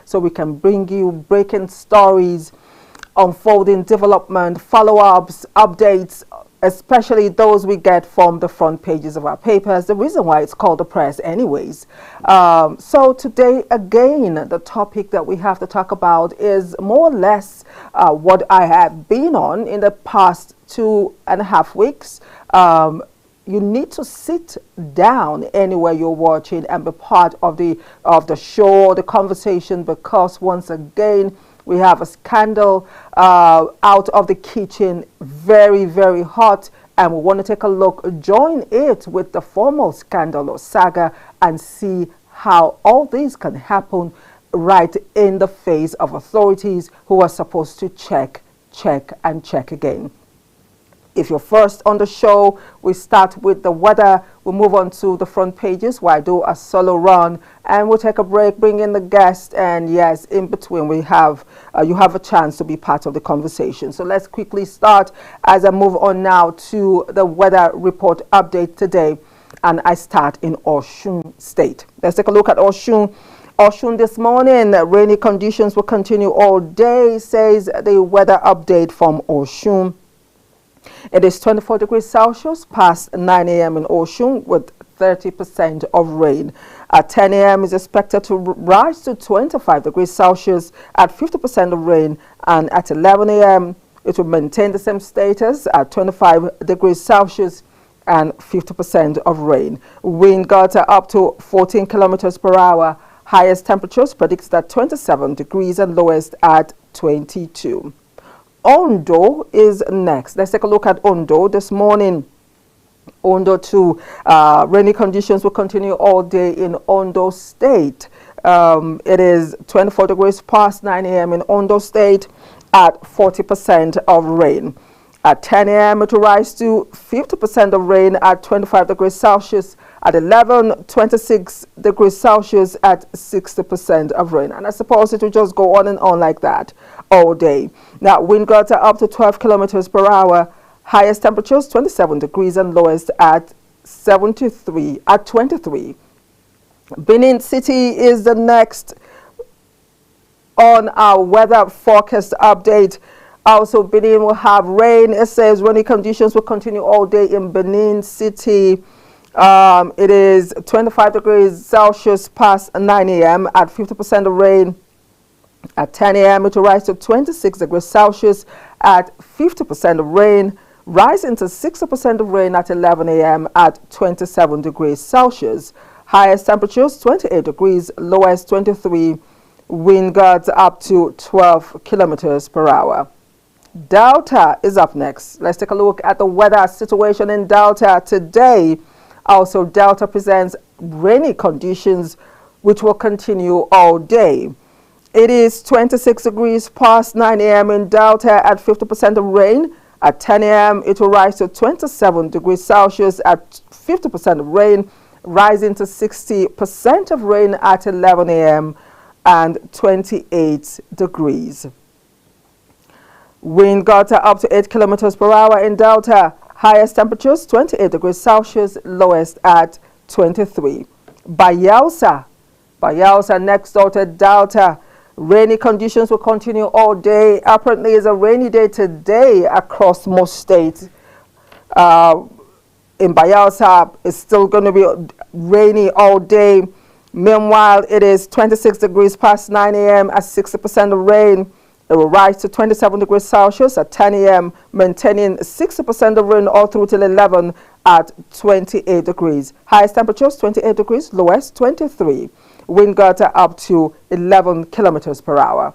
so we can bring you breaking stories, unfolding development, follow-ups, updates, especially those we get from the front pages of our papers. The reason why it's called the press anyways. So today, again, the topic that we have to talk about is more or less what I have been on in the past 2.5 weeks. You need to sit down anywhere you're watching and be part of the show, the conversation, because once again, we have a scandal out of the kitchen, very, very hot, and we want to take a look, join it with the formal scandal or saga, and see how all this can happen right in the face of authorities who are supposed to check, and check again. If you're first on the show, we start with the weather. We move on to the front pages where I do a solo run, and we'll take a break, bring in the guest, and yes, in between we have you have a chance to be part of the conversation. So let's quickly start as I move on now to the weather report update today, and I start in Osun State. Let's take a look at Osun. Osun this morning, rainy conditions will continue all day, says the weather update from Osun. It is 24 degrees Celsius past 9 a.m. in Osun with 30% of rain. At 10 a.m. is expected to rise to 25 degrees Celsius at 50% of rain, and at 11 a.m. it will maintain the same status at 25 degrees Celsius and 50% of rain. Wind gusts are up to 14 kilometers per hour. Highest temperatures predicted at 27 degrees and lowest at 22. Ondo is next. Let's take a look at Ondo this morning. Ondo too, rainy conditions will continue all day in Ondo State. It is 24 degrees past 9 a.m. in Ondo State at 40% of rain. At 10 a.m. it will rise to 50% of rain at 25 degrees Celsius. At 11, 26 degrees Celsius at 60% of rain. And I suppose it will just go on and on like that all day. Now, wind gusts are up to 12 kilometers per hour. Highest temperatures 27 degrees and lowest at 23. Benin City is the next on our weather forecast update. Also, Benin will have rain. It says rainy conditions will continue all day in Benin City. It is 25 degrees Celsius past 9 a.m. at 50% of rain. At 10 a.m. it will rise to 26 degrees Celsius at 50% of rain, rising to 60% of rain at 11 a.m. at 27 degrees Celsius. Highest temperatures 28 degrees, lowest 23. Wind gusts up to 12 kilometers per hour. Delta is up next. Let's take a look at the weather situation in Delta today. Also, Delta presents rainy conditions which will continue all day. It is 26 degrees past 9 a.m. in Delta at 50% of rain. At 10 a.m. it will rise to 27 degrees Celsius at 50% of rain, rising to 60% of rain at 11 a.m. and 28 degrees. Wind gusts are up to 8 kilometers per hour in Delta. Highest temperatures 28 degrees Celsius, lowest at 23. Bayelsa next door to Delta. Rainy conditions will continue all day. Apparently, it's a rainy day today across most states. In Bayelsa, it's still going to be rainy all day. Meanwhile, it is 26 degrees past 9 a.m. at 60% of rain. It will rise to 27 degrees Celsius at 10 a.m., maintaining 60% of rain all through till 11 at 28 degrees. Highest temperatures 28 degrees, lowest 23. Wind gusts are up to 11 kilometers per hour.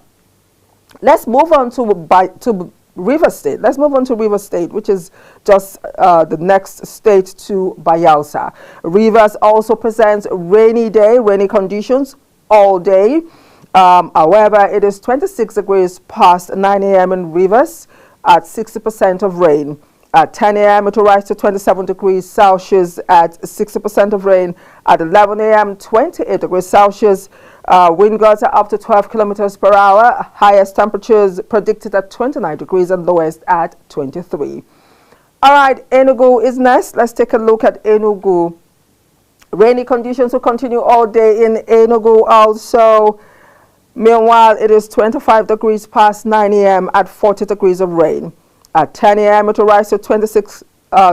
Let's move on to River State. Let's move on to River State, which is just the next state to Bayelsa. Rivers also presents rainy conditions all day. However, it is 26 degrees past 9 a.m. in Rivers at 60% of rain. At 10 a.m. it will rise to 27 degrees Celsius at 60% of rain. At 11 a.m. 28 degrees Celsius. Wind gusts are up to 12 kilometers per hour. Highest temperatures predicted at 29 degrees and lowest at 23. All right, Enugu is next. Let's take a look at Enugu. Rainy conditions will continue all day in Enugu also. Meanwhile, it is 25 degrees past 9 a.m. at 40 degrees of rain. At 10 a.m., it will rise to 26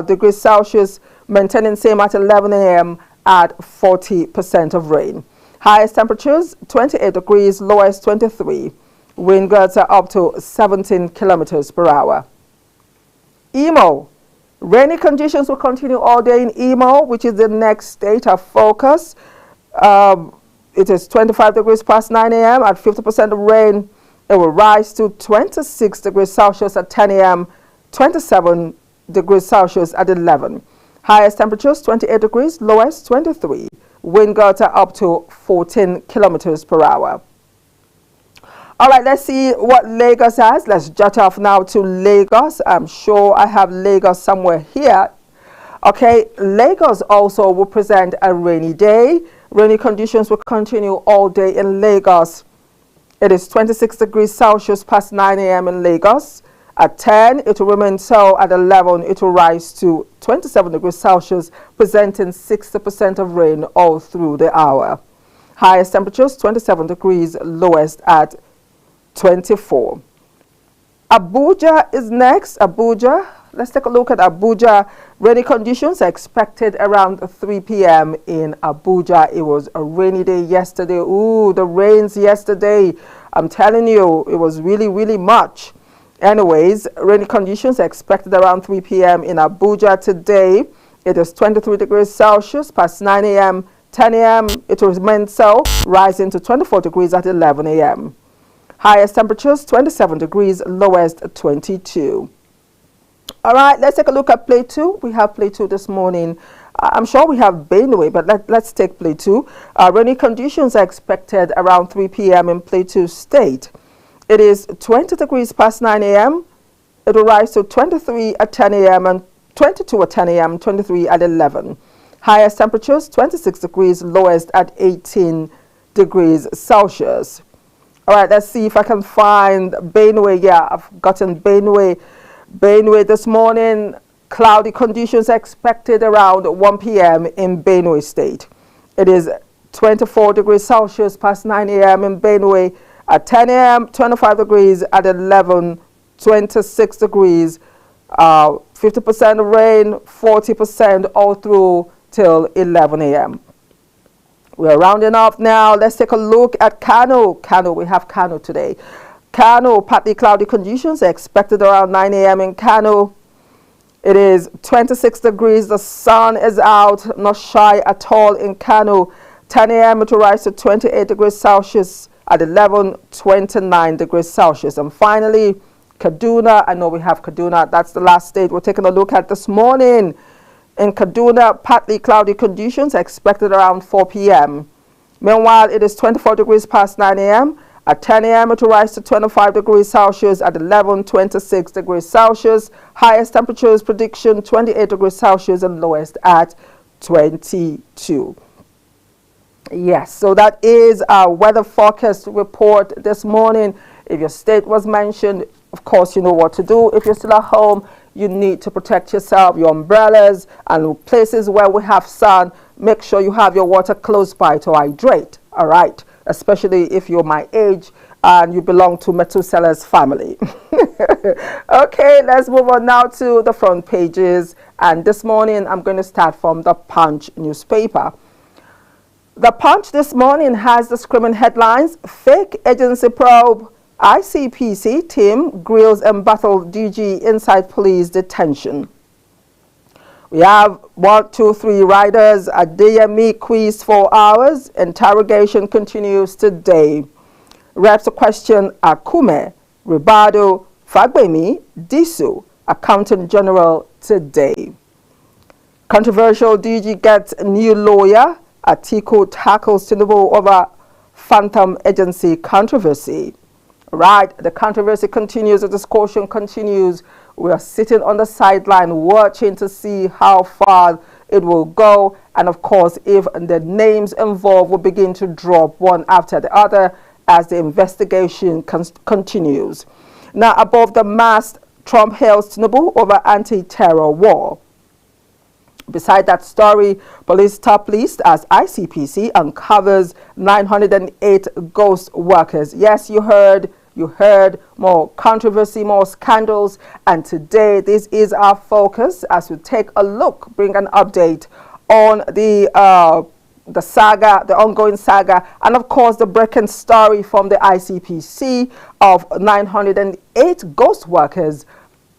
degrees Celsius, maintaining same at 11 a.m. at 40% of rain. Highest temperatures 28 degrees, lowest 23. Wind gusts are up to 17 kilometers per hour. Imo. Rainy conditions will continue all day in Imo, which is the next state of focus. It is 25 degrees past 9 a.m. at 50% of rain. It will rise to 26 degrees Celsius at 10 a.m., 27 degrees Celsius at 11. Highest temperatures 28 degrees, lowest 23. Wind gusts are up to 14 kilometers per hour. All right, let's see what Lagos has. Let's jut off now to Lagos. I'm sure I have Lagos somewhere here. Okay, Lagos also will present a rainy day. Rainy conditions will continue all day in Lagos. It is 26 degrees Celsius past 9 a.m. in Lagos. At 10, it will remain so. At 11, it will rise to 27 degrees Celsius, presenting 60% of rain all through the hour. Highest temperatures 27 degrees, lowest at 24. Abuja is next. Abuja. Let's take a look at Abuja. Rainy conditions are expected around 3 p.m. in Abuja. It was a rainy day yesterday. Ooh, the rains yesterday. I'm telling you, it was really, really much. Anyways, rainy conditions are expected around 3 p.m. in Abuja today. It is 23 degrees Celsius past 9 a.m. 10 a.m. it will remain so, rising to 24 degrees at 11 a.m. Highest temperatures 27 degrees, lowest 22. All right, let's take a look at Play 2. We have Play 2 this morning. I'm sure we have Benue, but let's take Play 2. Rainy conditions are expected around 3 p.m. in Play 2 State. It is 20 degrees past 9 a.m. It will rise to 23 at 10 a.m. and 22 at 10 a.m., 23 at 11. Highest temperatures 26 degrees, lowest at 18 degrees Celsius. All right, let's see if I can find Benue. Yeah, I've gotten Benue. Benue this morning, cloudy conditions expected around 1 p.m. in Benue State. It is 24 degrees Celsius past 9 a.m. in Benue. At 10 a.m., 25 degrees. At 11, 26 degrees. 50% of rain, 40% all through till 11 a.m. We're rounding off now. Let's take a look at Kano. Kano, we have Kano today. Kano, partly cloudy conditions are expected around 9 a.m. in Kano. It is 26 degrees. The sun is out, not shy at all in Kano. 10 a.m. it will rise to 28 degrees Celsius. At 11, 29 degrees Celsius. And finally, Kaduna. I know we have Kaduna. That's the last state we're taking a look at this morning. In Kaduna, partly cloudy conditions are expected around 4 p.m. Meanwhile, it is 24 degrees past 9 a.m. At 10 a.m., it will rise to 25 degrees Celsius. At 11, 26 degrees Celsius. Highest temperatures prediction 28 degrees Celsius and lowest at 22. Yes, so that is our weather forecast report this morning. If your state was mentioned, of course, you know what to do. If you're still at home, you need to protect yourself, your umbrellas, and places where we have sun. Make sure you have your water close by to hydrate, all right? Especially if you're my age and you belong to Methuselah's family. Okay, let's move on now to the front pages. And this morning, I'm going to start from the Punch newspaper. The Punch this morning has the screaming headlines: Fake agency probe, ICPC team grills embattled DG inside police detention. We have 1, 2, 3 riders at DME quiz 4 hours. Interrogation continues today. Reps question Akume, Ribado, Fagbemi, Disu, Accountant General today. Controversial DG gets new lawyer. Atiku tackles Tinubu over phantom agency controversy. Right, the controversy continues, the discussion continues. We are sitting on the sideline watching to see how far it will go. And of course, if the names involved will begin to drop one after the other as the investigation continues. Now, above the mast, Trump hails Tinubu over anti-terror war. Beside that story, police top list as ICPC uncovers 908 ghost workers. Yes, you heard, more controversy, more scandals, and today this is our focus as we take a look, bring an update on the saga, the ongoing saga, and of course the breaking story from the ICPC of 908 ghost workers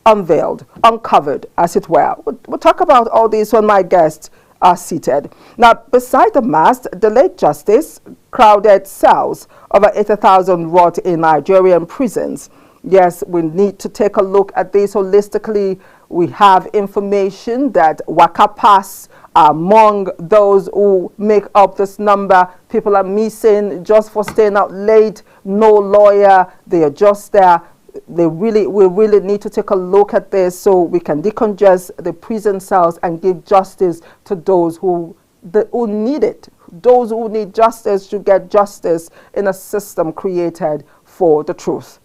uncovered, as it were. We'll talk about all this when my guests are seated. Now, beside the mask, delayed justice, crowded cells, over 80,000 rot in Nigerian prisons. Yes, we need to take a look at this holistically. We have information that Waka Pass are among those who make up this number. People are missing just for staying out late, no lawyer, they are just there. We really need to take a look at this so we can decongest the prison cells and give justice to those who need it. Those who need justice should get justice in a system created for the truth.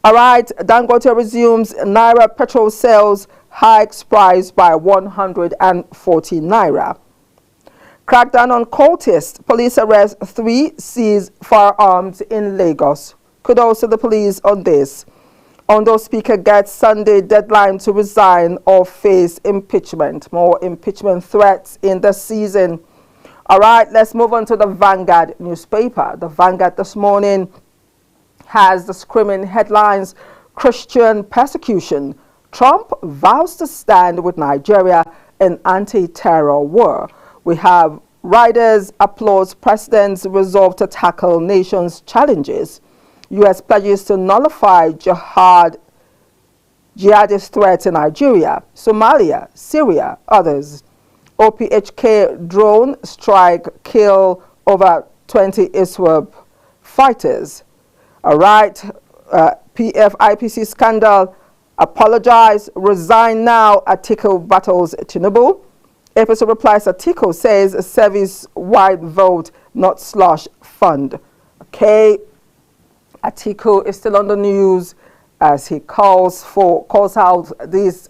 All right, Dangote resumes Naira petrol sales hikes price by 140 Naira. Crackdown on cultists. Police arrest 3, seize firearms in Lagos. Kudos to the police on this. Ondo Speaker gets Sunday deadline to resign or face impeachment. More impeachment threats in the season. All right, let's move on to the Vanguard newspaper. The Vanguard this morning has the screaming headlines: Christian persecution. Trump vows to stand with Nigeria in anti-terror war. We have riders applauds president's resolve to tackle nation's challenges. U.S. pledges to nullify jihadist threats in Nigeria, Somalia, Syria, others. OPHK drone strike kill over 20 ISWAP fighters. All right, PFIPC scandal, apologize, resign now, Atiku battles Tinubu. Episode replies, Atiku says a service-wide vote, not slush fund. Okay, Atiku is still on the news as he calls out this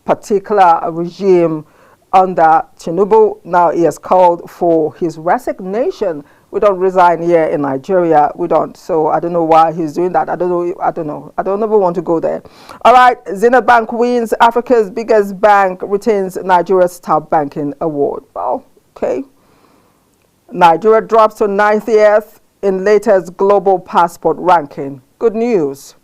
particular regime under Tinubu. Now he has called for his resignation. We don't resign here in Nigeria. We don't. So I don't know why he's doing that. I don't know. I don't ever want to go there. All right. Zenith Bank wins Africa's biggest bank, retains Nigeria's top banking award. Well, okay. Nigeria drops to 90th in latest global passport ranking. Good news.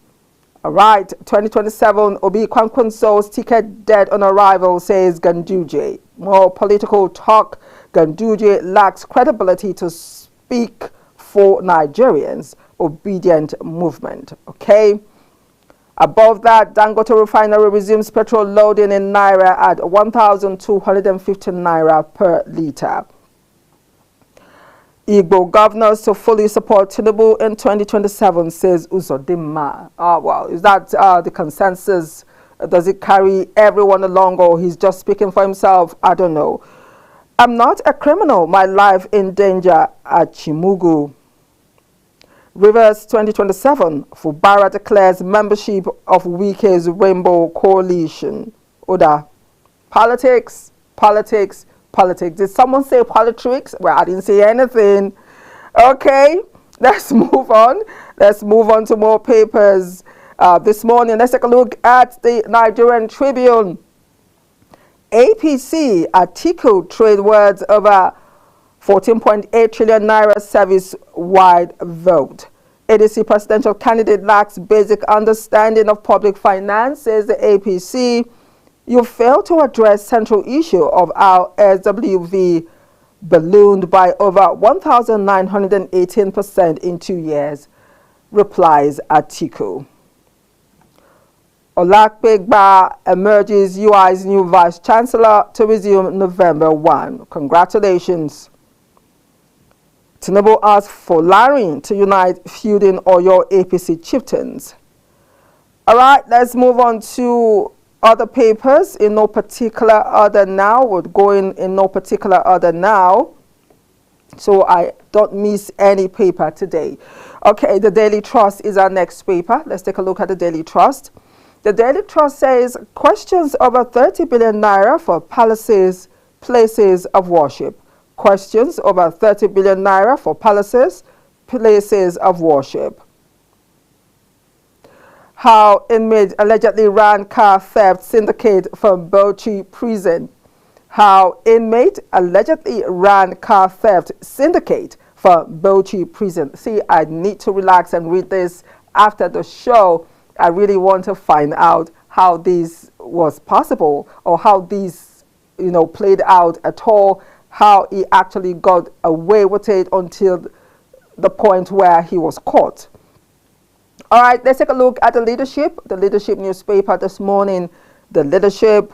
All right. 2027 Obi Kwankwanso's ticket dead on arrival, says Ganduje. More political talk. Ganduje lacks credibility to speak for Nigerians. Obedient movement. Okay. Above that, Dangote refinery resumes petrol loading in Naira at 1,250 Naira per litre. Igbo governors to fully support Tinubu in 2027, says Uzodimma. Well, is that the consensus? Does it carry everyone along, or he's just speaking for himself? I don't know. I'm not a criminal. My life in danger at Chimugu. Rivers 2027. Fubara declares membership of Wike's Rainbow Coalition. Oda. Politics. Did someone say politics? Well, I didn't say anything. Okay, let's move on. Let's move on to more papers this morning. Let's take a look at the Nigerian Tribune. APC, Atiku trade words over 14.8 trillion Naira service-wide vote. ADC presidential candidate lacks basic understanding of public finance, says the APC. You fail to address central issue of our SWV ballooned by over 1,918% in 2 years, replies Atiku. Olakpegba emerges UI's new vice chancellor to resume November 1. Congratulations. Tinubu asks for Larin to unite feuding Oyo APC chieftains. All right, let's move on to other papers in no particular order now. We're going in no particular order now, so I don't miss any paper today. Okay, the Daily Trust is our next paper. Let's take a look at the Daily Trust. The Daily Trust says questions over 30 billion naira for places of worship. Questions over 30 billion naira for places of worship. How inmate allegedly ran car theft syndicate from Bauchi prison. How inmate allegedly ran car theft syndicate from Bauchi prison. See, I need to relax and read this after the show. I really want to find out how this was possible, or how this, played out at all, how he actually got away with it until the point where he was caught. All right, let's take a look at the leadership newspaper this morning. The leadership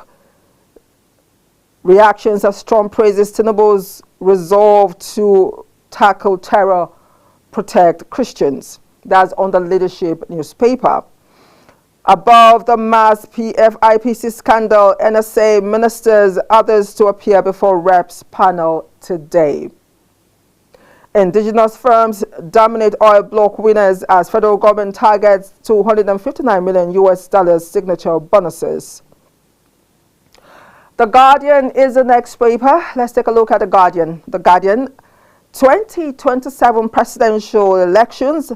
reactions of strong praises Tinubu's resolve to tackle terror, protect Christians. That's on the leadership newspaper. Above the mass PFIPC scandal, NSA ministers others to appear before reps panel today. Indigenous firms dominate oil block winners as federal government targets $259 million signature bonuses. The Guardian is the next paper. Let's take a look at the Guardian. The Guardian, 2027 presidential elections,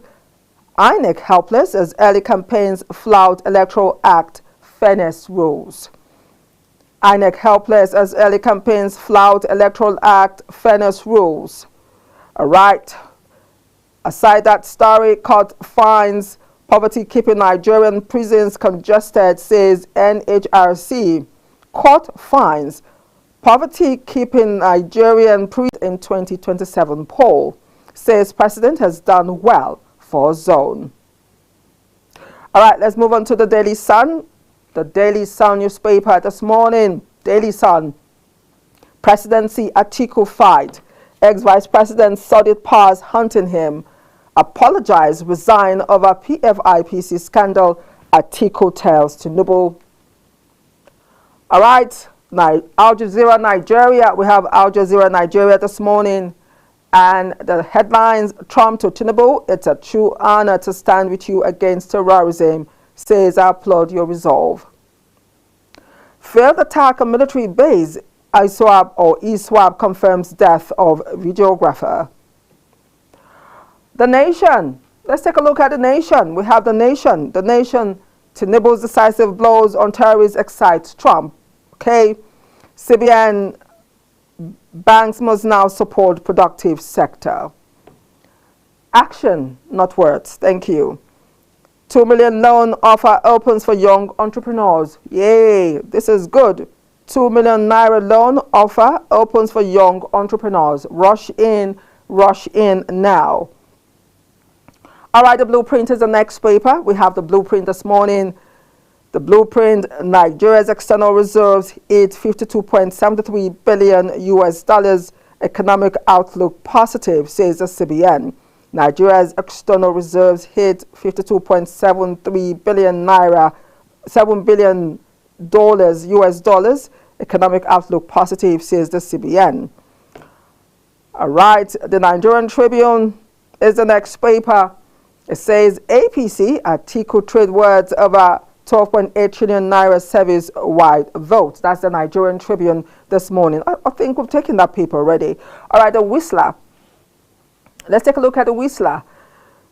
INEC helpless as early campaigns flout Electoral Act fairness rules. INEC helpless as early campaigns flout Electoral Act fairness rules. All right. Aside that story, court finds poverty keeping Nigerian prisons congested, says NHRC. Court finds poverty keeping Nigerian prisons in 2027 poll, says president has done well for zone. All right, let's move on to the Daily Sun. The Daily Sun newspaper this morning. Daily Sun. Presidency Atiku fight. Ex-Vice President Sadiq Paz hunting him. Apologize, resign over PFIPC scandal. Atiku tells Tinubu. All right, Al Jazeera Nigeria. We have Al Jazeera Nigeria this morning. And the headlines, Trump to Tinubu, it's a true honor to stand with you against terrorism, says I applaud your resolve. Failed attack on military base, ISWAP confirms death of videographer. The Nation, let's take a look at the Nation. We have the Nation. The Nation, Tinubu's decisive blows on terrorists excites Trump. Okay, CBN, banks must now support productive sector. Action, not words. Thank you. 2 million loan offer opens for young entrepreneurs. Yay, this is good. 2 million naira loan offer opens for young entrepreneurs. Rush in now. All right, the Blueprint is the next paper. We have the Blueprint this morning. The Blueprint, Nigeria's external reserves hit $52.73 billion. Economic outlook positive, says the CBN. Nigeria's external reserves hit $52.73 billion naira, $7 billion US. Economic outlook positive, says the CBN. All right, the Nigerian Tribune is the next paper. It says APC, Atiku trade words over 12.8 trillion naira service-wide vote. That's the Nigerian Tribune this morning. I think we've taken that paper already. All right, the Whistler. Let's take a look at the Whistler.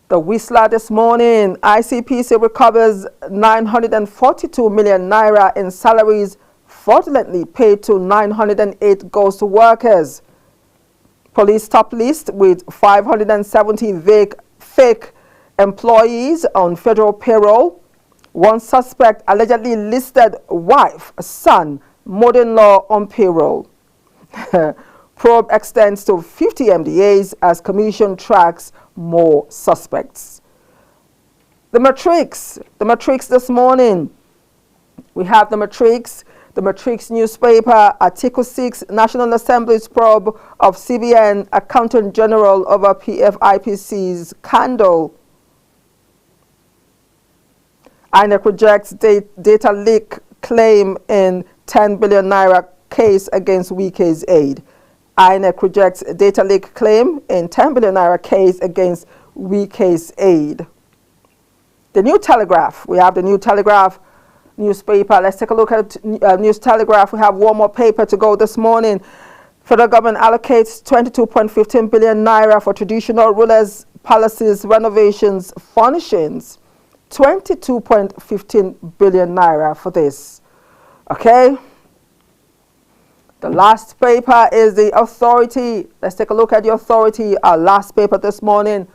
The Whistler this morning, ICPC recovers 942 million naira in salaries fraudulently paid to 908 ghost workers. Police top list with 570 fake employees on federal payroll. One suspect allegedly listed wife, son, mother-in-law on payroll. Probe extends to 50 MDAs as commission tracks more suspects. The Matrix this morning. We have the Matrix newspaper, Article 6, National Assembly's probe of CBN Accountant General over PFIPC's scandal. INEC rejects data leak claim in 10 billion naira case against Wike's aid. INEC rejects data leak claim in 10 billion naira case against Wike's aid. The New Telegraph. We have the New Telegraph. newspaper. Let's take a look at News Telegraph. We have one more paper to go this morning. Federal government allocates 22.15 billion naira for traditional rulers, palaces, renovations, furnishings. 22.15 billion naira for this. Okay. The last paper is the Authority. Let's take a look at the Authority. Our last paper this morning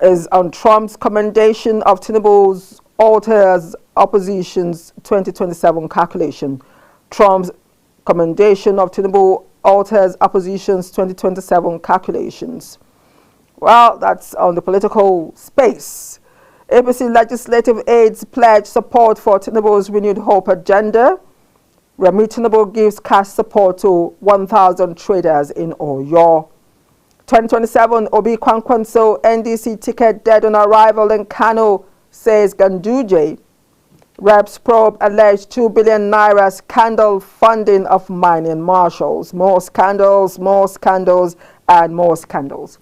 is on Trump's commendation of Tinubu's alters opposition's 2027 calculation. Trump's commendation of Tinubu alters opposition's 2027 calculations. Well, that's on the political space. APC legislative aides pledge support for Tinubu's renewed hope agenda. Remi Tinubu gives cash support to 1,000 traders in Oyo. 2027 Obi Kwankwanso NDC ticket dead on arrival in Kano, says Ganduje. Reps probe alleged 2 billion naira scandal funding of mining marshals. More scandals, and more scandals.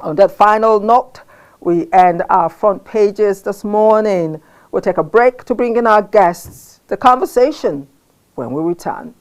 On that final note, we end our front pages this morning. We'll take a break to bring in our guests. The conversation when we return.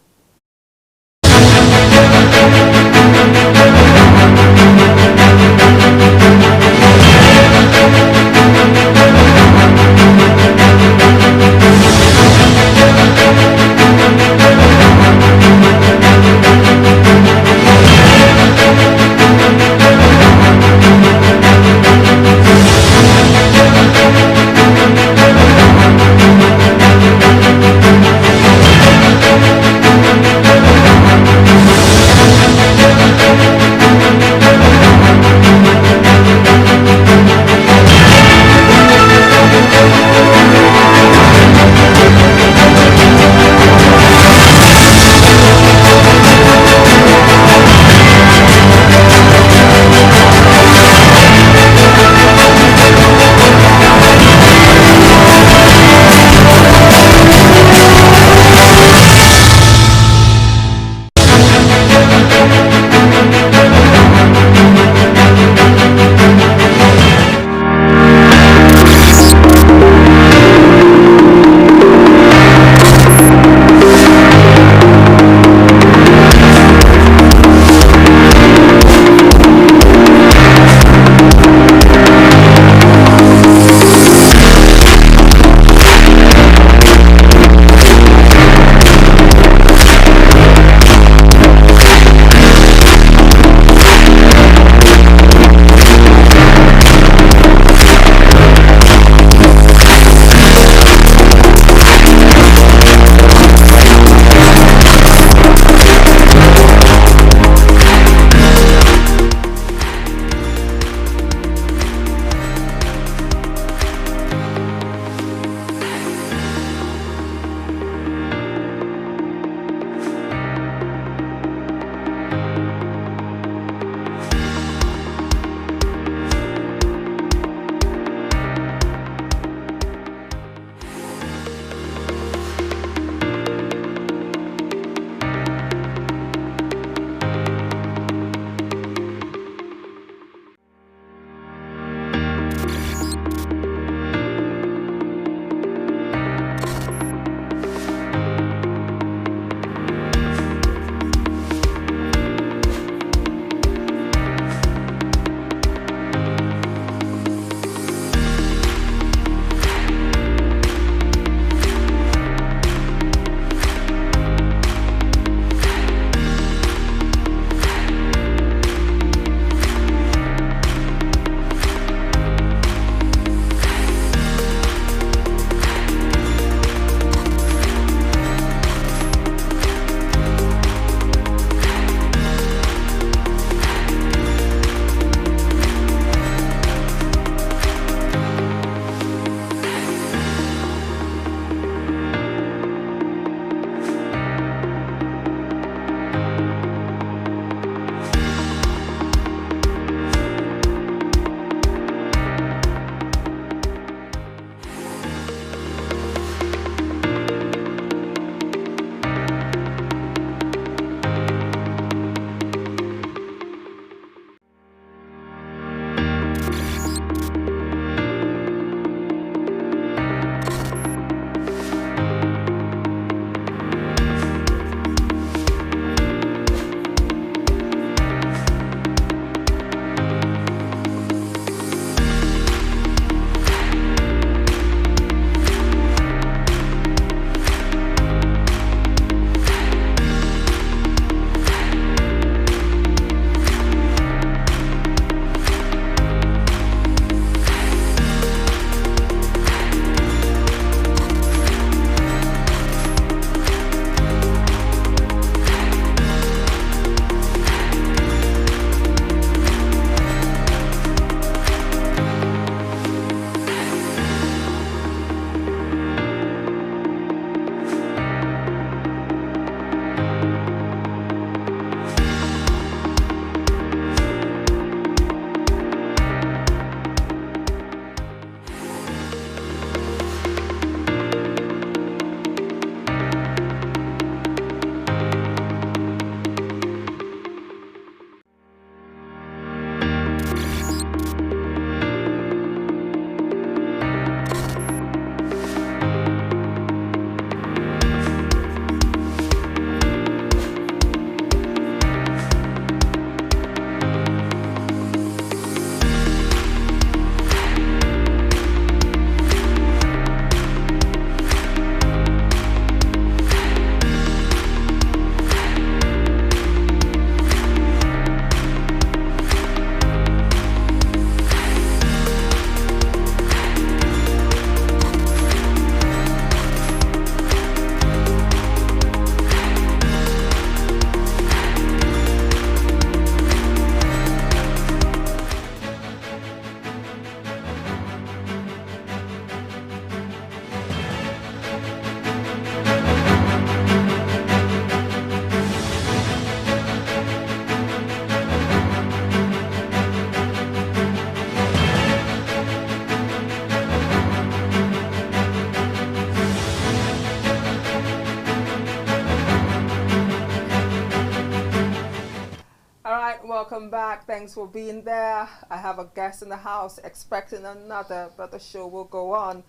welcome back. Thanks for being there. I have a guest in the house expecting another, but the show will go on.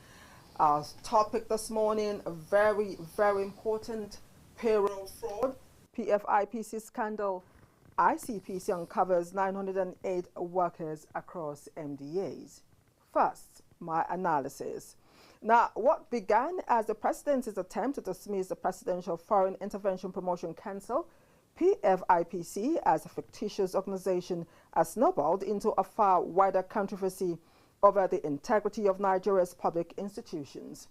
Our topic this morning, a very, very important: payroll fraud, PFIPC scandal. ICPC uncovers 908 workers across MDAs. First, my analysis. Now, what began as the president's attempt to dismiss the Presidential Foreign Intervention Promotion Council, PFIPC, as a fictitious organization, has snowballed into a far wider controversy over the integrity of Nigeria's public institutions.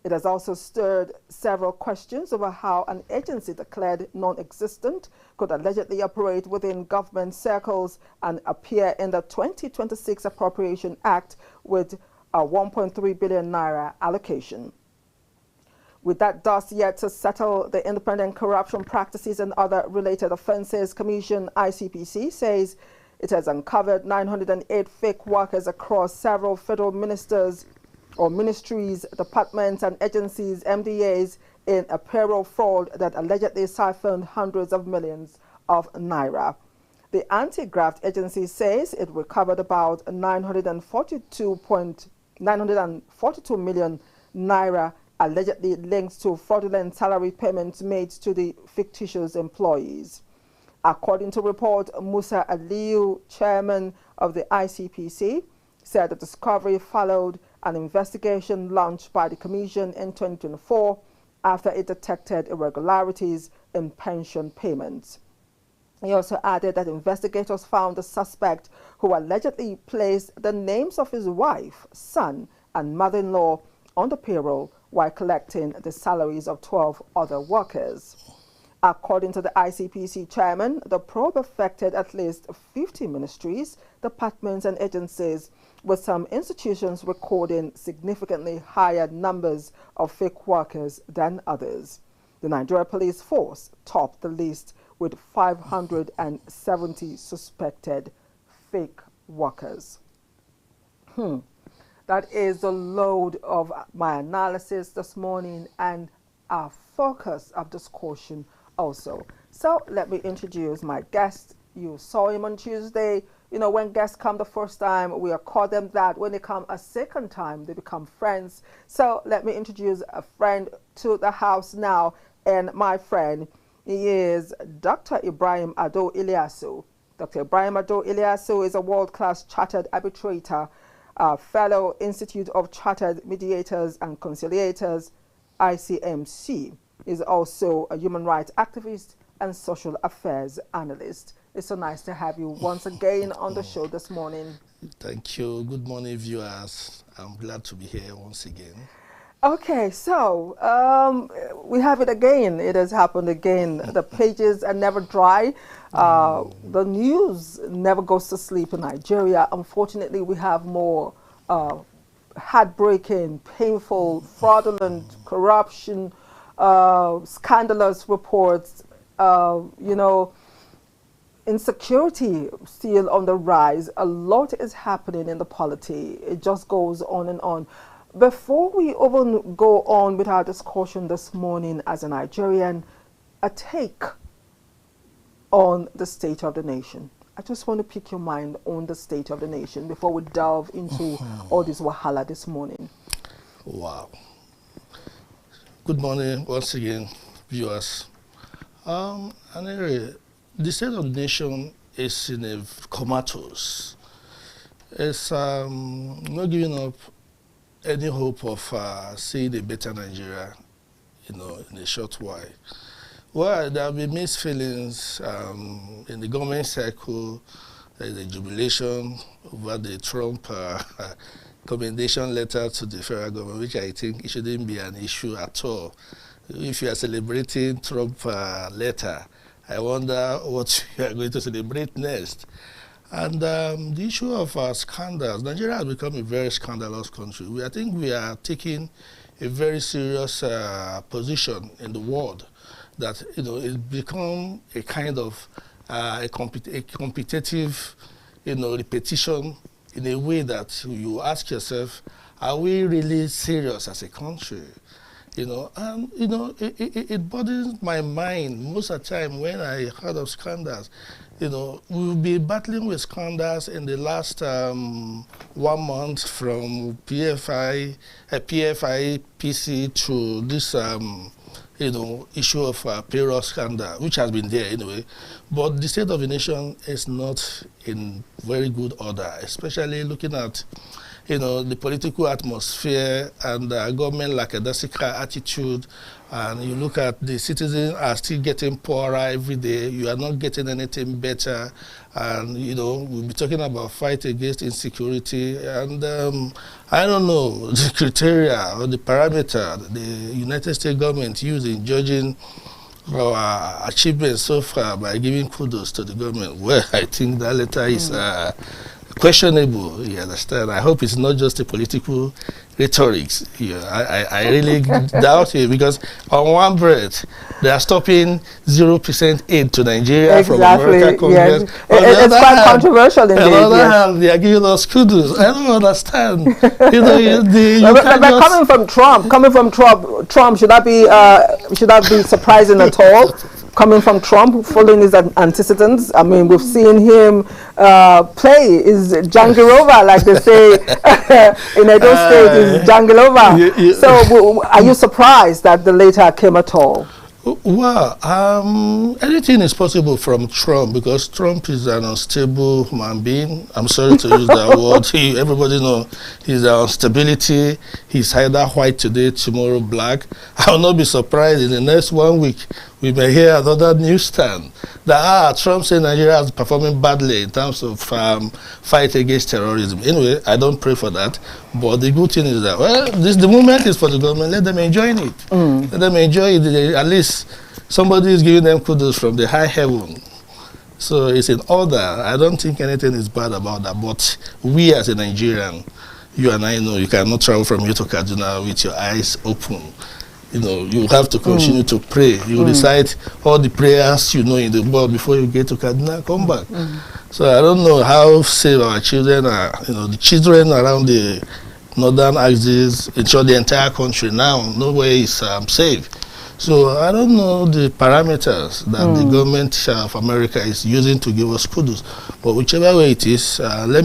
It has also stirred several questions over how an agency declared non-existent could allegedly operate within government circles and appear in the 2026 Appropriation Act with a 1.3 billion naira allocation. With that dust yet to settle, the Independent Corruption Practices and Other Related Offences Commission, ICPC, says it has uncovered 908 fake workers across several federal ministries, departments and agencies, MDAs, in a payroll fraud that allegedly siphoned hundreds of millions of naira. The anti-graft agency says it recovered about 942 million naira allegedly linked to fraudulent salary payments made to the fictitious employees. According to report, Musa Aliyu, chairman of the ICPC, said the discovery followed an investigation launched by the Commission in 2024 after it detected irregularities in pension payments. He also added that investigators found the suspect, who allegedly placed the names of his wife, son, and mother-in-law on the payroll while collecting the salaries of 12 other workers. According to the ICPC chairman, the probe affected at least 50 ministries, departments, and agencies, with some institutions recording significantly higher numbers of fake workers than others. The Nigeria Police Force topped the list with 570 suspected fake workers. That is the load of my analysis this morning and our focus of discussion also. So let me introduce my guest. You saw him on Tuesday. You know, when guests come the first time, we call them that. When they come a second time, they become friends. So let me introduce a friend to the house now. And my friend, he is Dr. Ibrahim Ado Iliyasu. Dr. Ibrahim Ado Iliyasu is a world-class chartered arbitrator, fellow Institute of Chartered Mediators and Conciliators, ICMC. Is also a human rights activist and social affairs analyst. It's so nice to have you once again on the show this morning. Thank you. Good morning, viewers. I'm glad to be here once again. Okay, so we have it again. It has happened again. The pages are never dry. The news never goes to sleep in Nigeria. Unfortunately, we have more heartbreaking, painful, fraudulent, corruption, scandalous reports, insecurity still on the rise. A lot is happening in the polity. It just goes on and on. Before we even go on with our discussion this morning as a Nigerian, a take on the state of the nation. I just want to pick your mind on the state of the nation before we delve into all this wahala this morning. Wow. Good morning once again, viewers. Anire, the state of the nation is in a comatose. It's not giving up any hope of seeing a better Nigeria, in a short while. Well, there have been mixed feelings in the government circle. There is a jubilation over the Trump commendation letter to the federal government, which I think it shouldn't be an issue at all. If you are celebrating Trump letter, I wonder what you are going to celebrate next. And the issue of scandals, Nigeria has become a very scandalous country. I think we are taking a very serious position in the world that it's become a kind of a competitive repetition in a way that you ask yourself, are we really serious as a country? It bothers my mind most of the time when I heard of scandals. You know, we'll be battling with scandals in the last 1 month from PFIPC to this, you know, issue of payroll scandal, which has been there anyway. But the state of the nation is not in very good order, especially looking at, you know, the political atmosphere and government lackadaisical attitude. And you look at the citizens are still getting poorer every day. You are not getting anything better. And, you know, we'll be talking about fight against insecurity. And I don't know, the criteria or the parameter the United States government used in judging our achievements so far by giving kudos to the government. Well, I think that letter is questionable, you understand. I hope it's not just a political rhetoric. Yeah, I really doubt it, because on one breath, they are stopping 0% aid to Nigeria from America Congress. Yes. It's quite controversial indeed. On the other hand, they are giving us kudos. I don't understand. You know, but coming from Trump, should that be surprising at all? Coming from Trump, following his antecedents. I mean, we've seen him play is Jangirova, like they say in Edo State, is Jangirova. So, are you surprised that the letter came at all? Well, anything is possible from Trump, because Trump is an unstable human being. I'm sorry to use that word. Everybody knows he's an instability. He's either white today, tomorrow black. I will not be surprised in the next 1 week we may hear another news stand that Trump said Nigeria is performing badly in terms of fight against terrorism. Anyway, I don't pray for that. But the good thing is that, well, the movement is for the government. Let them enjoy it. Let them enjoy it. At least somebody is giving them kudos from the high heaven. So it's in order. I don't think anything is bad about that. But we as a Nigerian, you and I know you cannot travel from here to Kaduna with your eyes open. You know, you have to continue to pray. You recite all the prayers you know in the world before you get to Kaduna, come back. So I don't know how safe our children are. You know, the children around the northern axis, in short, the entire country now, nowhere is safe. So I don't know the parameters that the government of America is using to give us kudos. But whichever way it is, let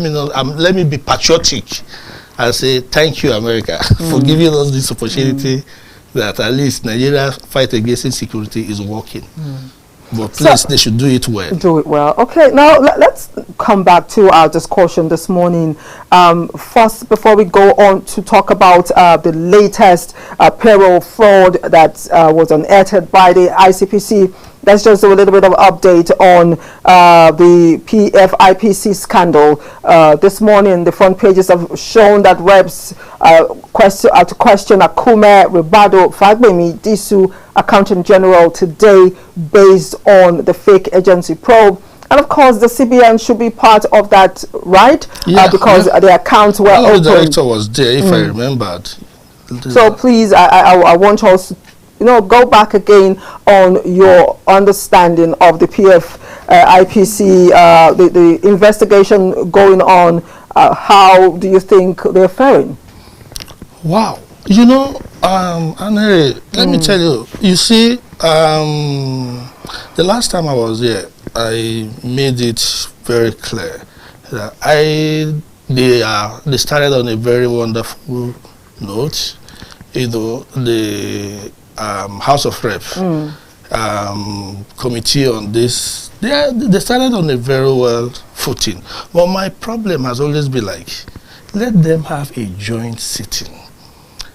me be patriotic and say thank you, America, for giving us this opportunity. That at least Nigeria's fight against insecurity is working. But please, they should do it well. Do it well. Okay, now let's come back to our discussion this morning. First, before we go on to talk about the latest payroll fraud that was unearthed by the ICPC, let's just do a little bit of update on the PFIPC scandal. This morning, the front pages have shown that reps question Akume Ribado Fagbemi Disu, Accountant General, today based on the fake agency probe. And of course, the CBN should be part of that, right? Yeah, because the accounts were open. The director was there, if I remembered. So please, I want us, you know, go back again on your understanding of the PFIPC, the investigation going on. How do you think they're faring? Wow. You know, Anire, let me tell you, you see, the last time I was here, I made it very clear that they started on a very wonderful note. You know, the House of Reps committee on this, they started on a very well footing. But my problem has always been like, let them have a joint sitting.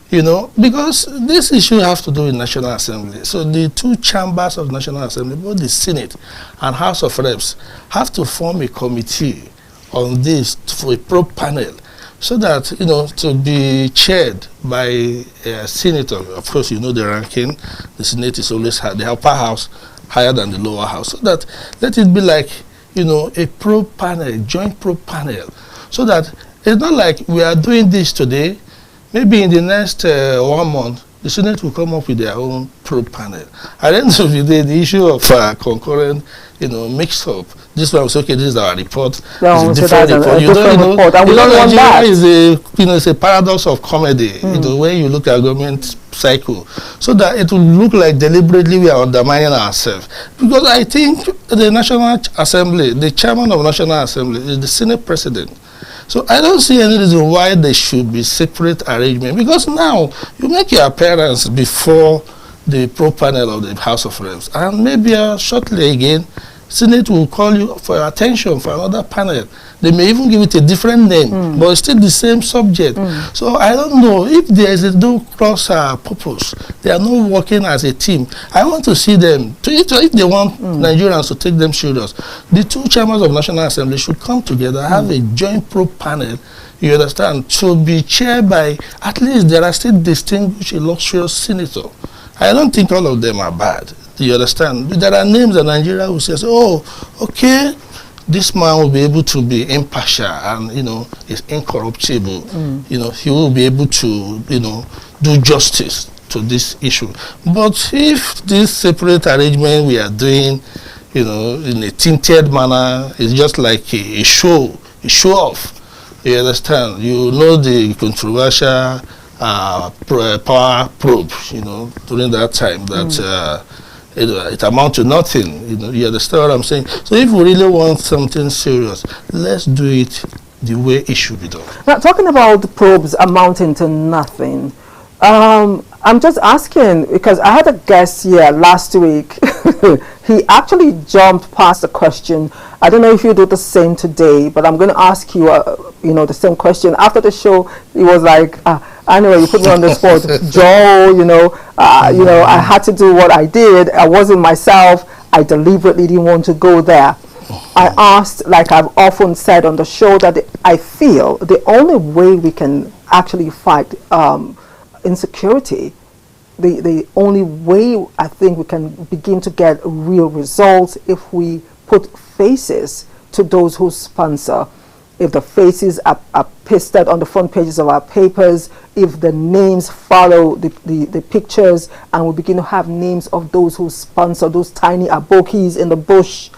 You know, because this issue has to do with National Assembly. So the two chambers of National Assembly, both the Senate and House of Reps, have to form a committee on this for a probe panel, so that, you know, to be chaired by a senator. Of course, you know the ranking. The Senate is always the upper house higher than the lower house. So that let it be like, you know, a probe panel, a joint probe panel, so that it's not like we are doing this today. Maybe in the next 1 month, the Senate will come up with their own probe panel. At the end of the day, the issue of concurrent, you know, mix-up This one was okay. This is our report. No, it's a so different that's report. a different report, and we don't want Nigeria that. is it's a paradox of comedy. When you look at government cycle, so that it will look like deliberately we are undermining ourselves. Because I think the National Assembly, the chairman of National Assembly, is the Senate president. So I don't see any reason why there should be separate arrangement. Because now you make your appearance before the pro panel of the House of Reps, and maybe shortly again, Senate will call you for your attention for another panel. They may even give it a different name, but it's still the same subject. So I don't know if there is no cross purpose. They are not working as a team. I want to see them. If they want Nigerians to take them serious, the two chairmen of National Assembly should come together, have a joint pro panel. You understand? To be chaired by, at least there are still distinguished, illustrious senators. I don't think all of them are bad. You understand? There are names in Nigeria who says, oh, okay, this man will be able to be impartial and, is incorruptible. He will be able to, do justice to this issue. But if this separate arrangement we are doing, in a tinted manner, it's just like a show off. You understand? You know the controversial power probe, during that time that it amounts to nothing. You understand what I'm saying? So if we really want something serious, let's do it the way it should be done. Now, talking about the probes amounting to nothing, I'm just asking because I had a guest here last week. He actually jumped past the question. I don't know if you do the same today, but I'm going to ask you, the same question. After the show, he was like, anyway, you put me on the spot. Joe, I had to do what I did. I wasn't myself. I deliberately didn't want to go there. I asked, like I've often said on the show, that I feel the only way we can actually fight insecurity, the only way I think we can begin to get real results if we put faces to those who sponsor. If the faces are pasted on the front pages of our papers, if the names follow the pictures, and we begin to have names of those who sponsor, those tiny abokis in the bush,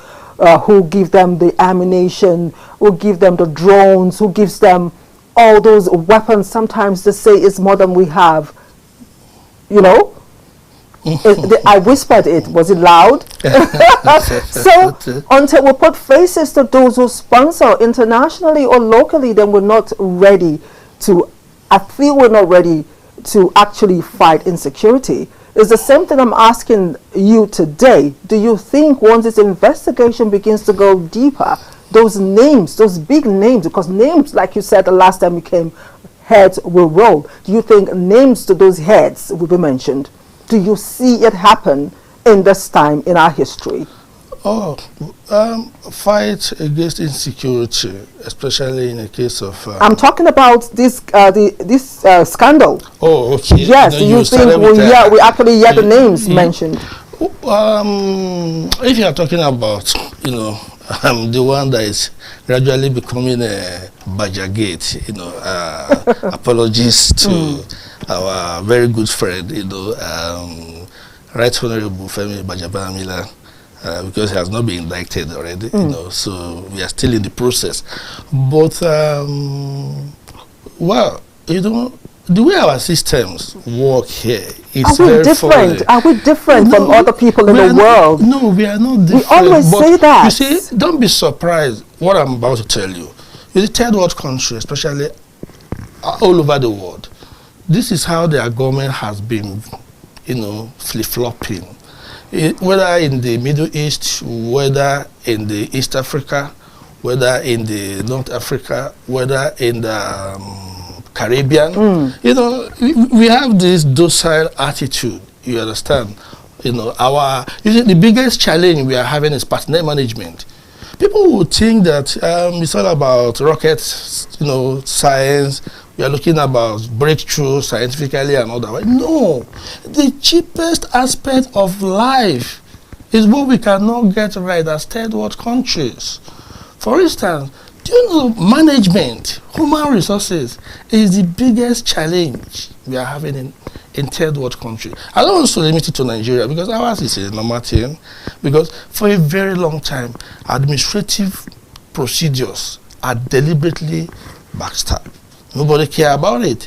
who give them the ammunition, who give them the drones, who gives them all those weapons. Sometimes they say it's more than we have. I whispered it. Was it loud? So until we put faces to those who sponsor internationally or locally, then we're not ready to, I feel we're not ready to actually fight insecurity. It's the same thing I'm asking you today. Do you think once this investigation begins to go deeper, those names, those big names, because names, like you said the last time you came, heads will roll. Do you think names to those heads will be mentioned? Do you see it happen in this time in our history? Fight against insecurity, especially in a case of... I'm talking about this scandal. Oh, okay. Yes, do you think we actually hear the names mentioned? If you are talking about, the one that is gradually becoming a Bajagate, apologies to our very good friend, Right Honorable Femi Bajabamila, because he has not been indicted already, so we are still in the process. But, the way our systems work here is very different. Are we different from other people in the world? No, we are not different. We always say that. You see, don't be surprised what I'm about to tell you. In the third world country, especially all over the world, this is how their government has been, flip-flopping. Whether in the Middle East, whether in the East Africa, whether in the North Africa, whether in the Caribbean, we have this docile attitude. You understand? The biggest challenge we are having is personnel management. People would think that it's all about rockets, science. We are looking about breakthrough scientifically and all that. No, the cheapest aspect of life is what we cannot get right as third world countries. For instance, do you know management, human resources is the biggest challenge we are having in third world country. I don't want to limit it to Nigeria because ours is a normal thing. Because for a very long time, administrative procedures are deliberately backstabbed. Nobody care about it.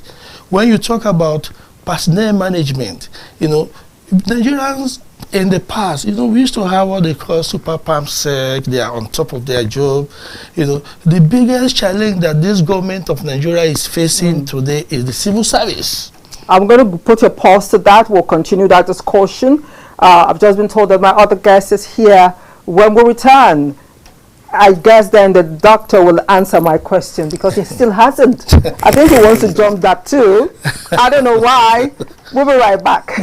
When you talk about personnel management, Nigerians in the past, we used to have what they call super palm sec. They are on top of their job. The biggest challenge that this government of Nigeria is facing today is the civil service. I'm going to put a pause to that. We'll continue that discussion. I've just been told that my other guest is here. When we return, I guess then the doctor will answer my question because he still hasn't. I think he wants to jump that too. I don't know why. We'll be right back.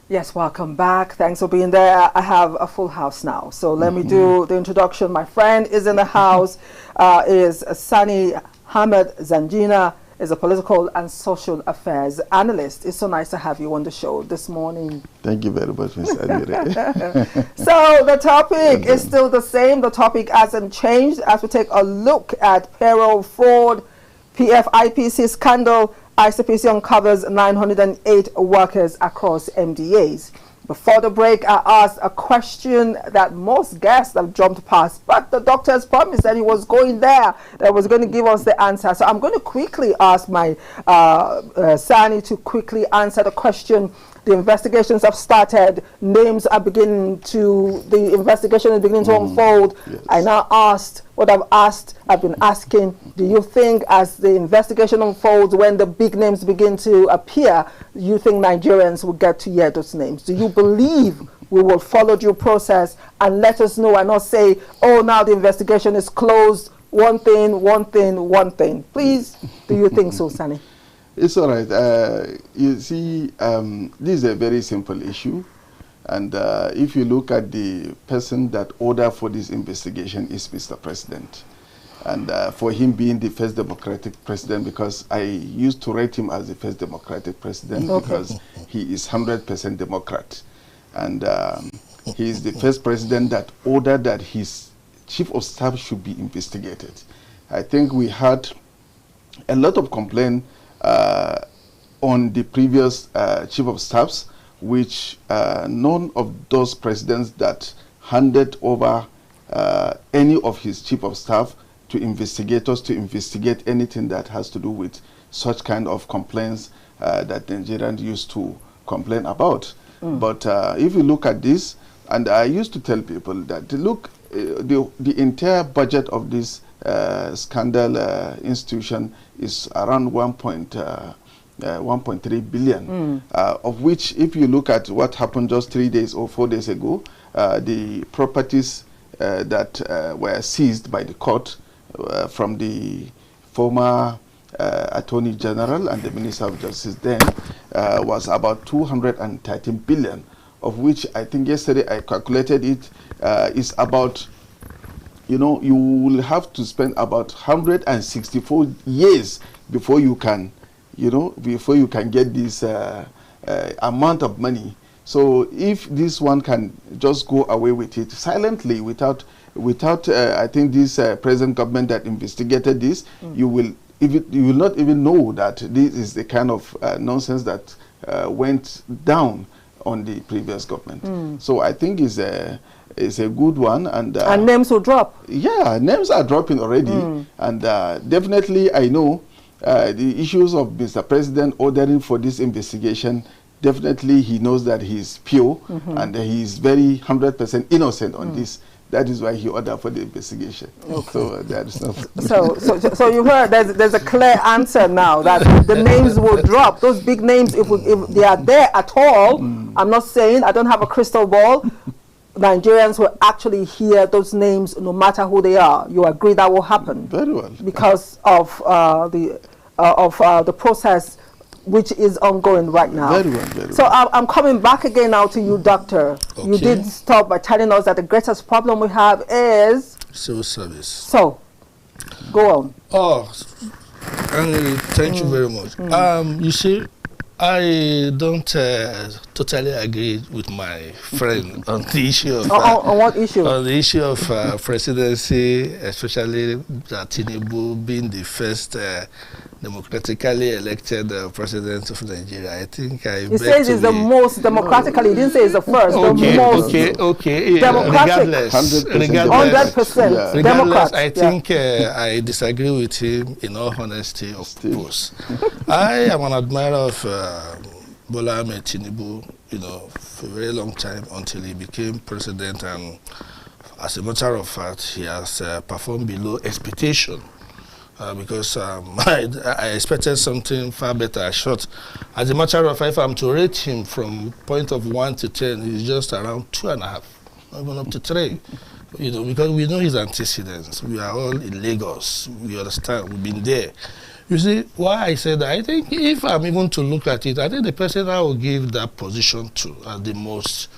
Yes, welcome back. Thanks for being there. I have a full house now. So let me do the introduction. My friend is in the house, is Sani Ahmad Zangina, is a political and social affairs analyst. It's so nice to have you on the show this morning. Thank you very much, Ms. Anire. So the topic is still the same. The topic hasn't changed as we take a look at payroll fraud, PFIPC scandal. ICPC uncovers 908 workers across MDAs. Before the break, I asked a question that most guests have jumped past, but the doctor has promised that he was going there, that was going to give us the answer. So I'm going to quickly ask my Sani to quickly answer the question. The investigations have started. Names are beginning to, the investigation is beginning to unfold. Yes. I now asked what I've been asking. Do you think as the investigation unfolds, when the big names begin to appear, you think Nigerians will get to hear those names? Do you believe we will follow due process and let us know and not say, oh, now the investigation is closed, one thing. Please, do you think so, Sani? It's all right. You see, this is a very simple issue. And if you look at the person that ordered for this investigation is Mr. President. And for him being the first democratic president, because I used to rate him as the first democratic president because he is 100% Democrat. And he is the first president that ordered that his chief of staff should be investigated. I think we had a lot of complaint on the previous chief of staffs, which none of those presidents that handed over any of his chief of staff to investigators to investigate anything that has to do with such kind of complaints that Nigerians used to complain about. But if you look at this, and I used to tell people that, look, the entire budget of this scandal institution is around 1.3 billion, of which, if you look at what happened just 3 days or 4 days ago, the properties that were seized by the court from the former Attorney General and the Minister of Justice then was about 213 billion, of which I think yesterday I calculated it is about, you know, you will have to spend about 164 years before you can, you know, before you can get this amount of money. So if this one can just go away with it silently without I think this present government that investigated this, you will not even know that this is the kind of nonsense that went down on the previous government. So I think it's a good one, and names will drop. Yeah, names are dropping already, and definitely I know the issues of Mr. President ordering for this investigation. Definitely he knows that he's pure and he's very 100% innocent on this. That is why he ordered for the investigation. So that's not. So you heard there's a clear answer now that the names will drop. Those big names, if they are there at all, I'm not saying, I don't have a crystal ball. Nigerians will actually hear those names no matter who they are. You agree that will happen? Very well. Because of the process which is ongoing right now. Very well, very well. So I'm coming back again now to you, Doctor. Okay. You did start by telling us that the greatest problem we have is civil service. So, go on. Oh, Anire, thank you very much. You see, I don't totally agree with my friend on the issue of... on what issue? On the issue of presidency, especially Tinubu being the first democratically elected president of Nigeria. I think He says he's the most democratically. He didn't say he's the first. Okay, the most democratic. Regardless, 100%. Yeah. Regardless, I think I disagree with him in all honesty of purpose. I am an admirer of Bola Ahmed Tinubu, you know, for a very long time until he became president, and as a matter of fact, he has performed below expectation. Because I expected something far better. Short. As a matter of fact, if I'm to rate him from point of 1 to 10, he's just around 2.5, not even up to 3. You know, because we know his antecedents. We are all in Lagos. We understand. We've been there. You see, why I said that? I think if I'm even to look at it, I think the person I will give that position to as the most,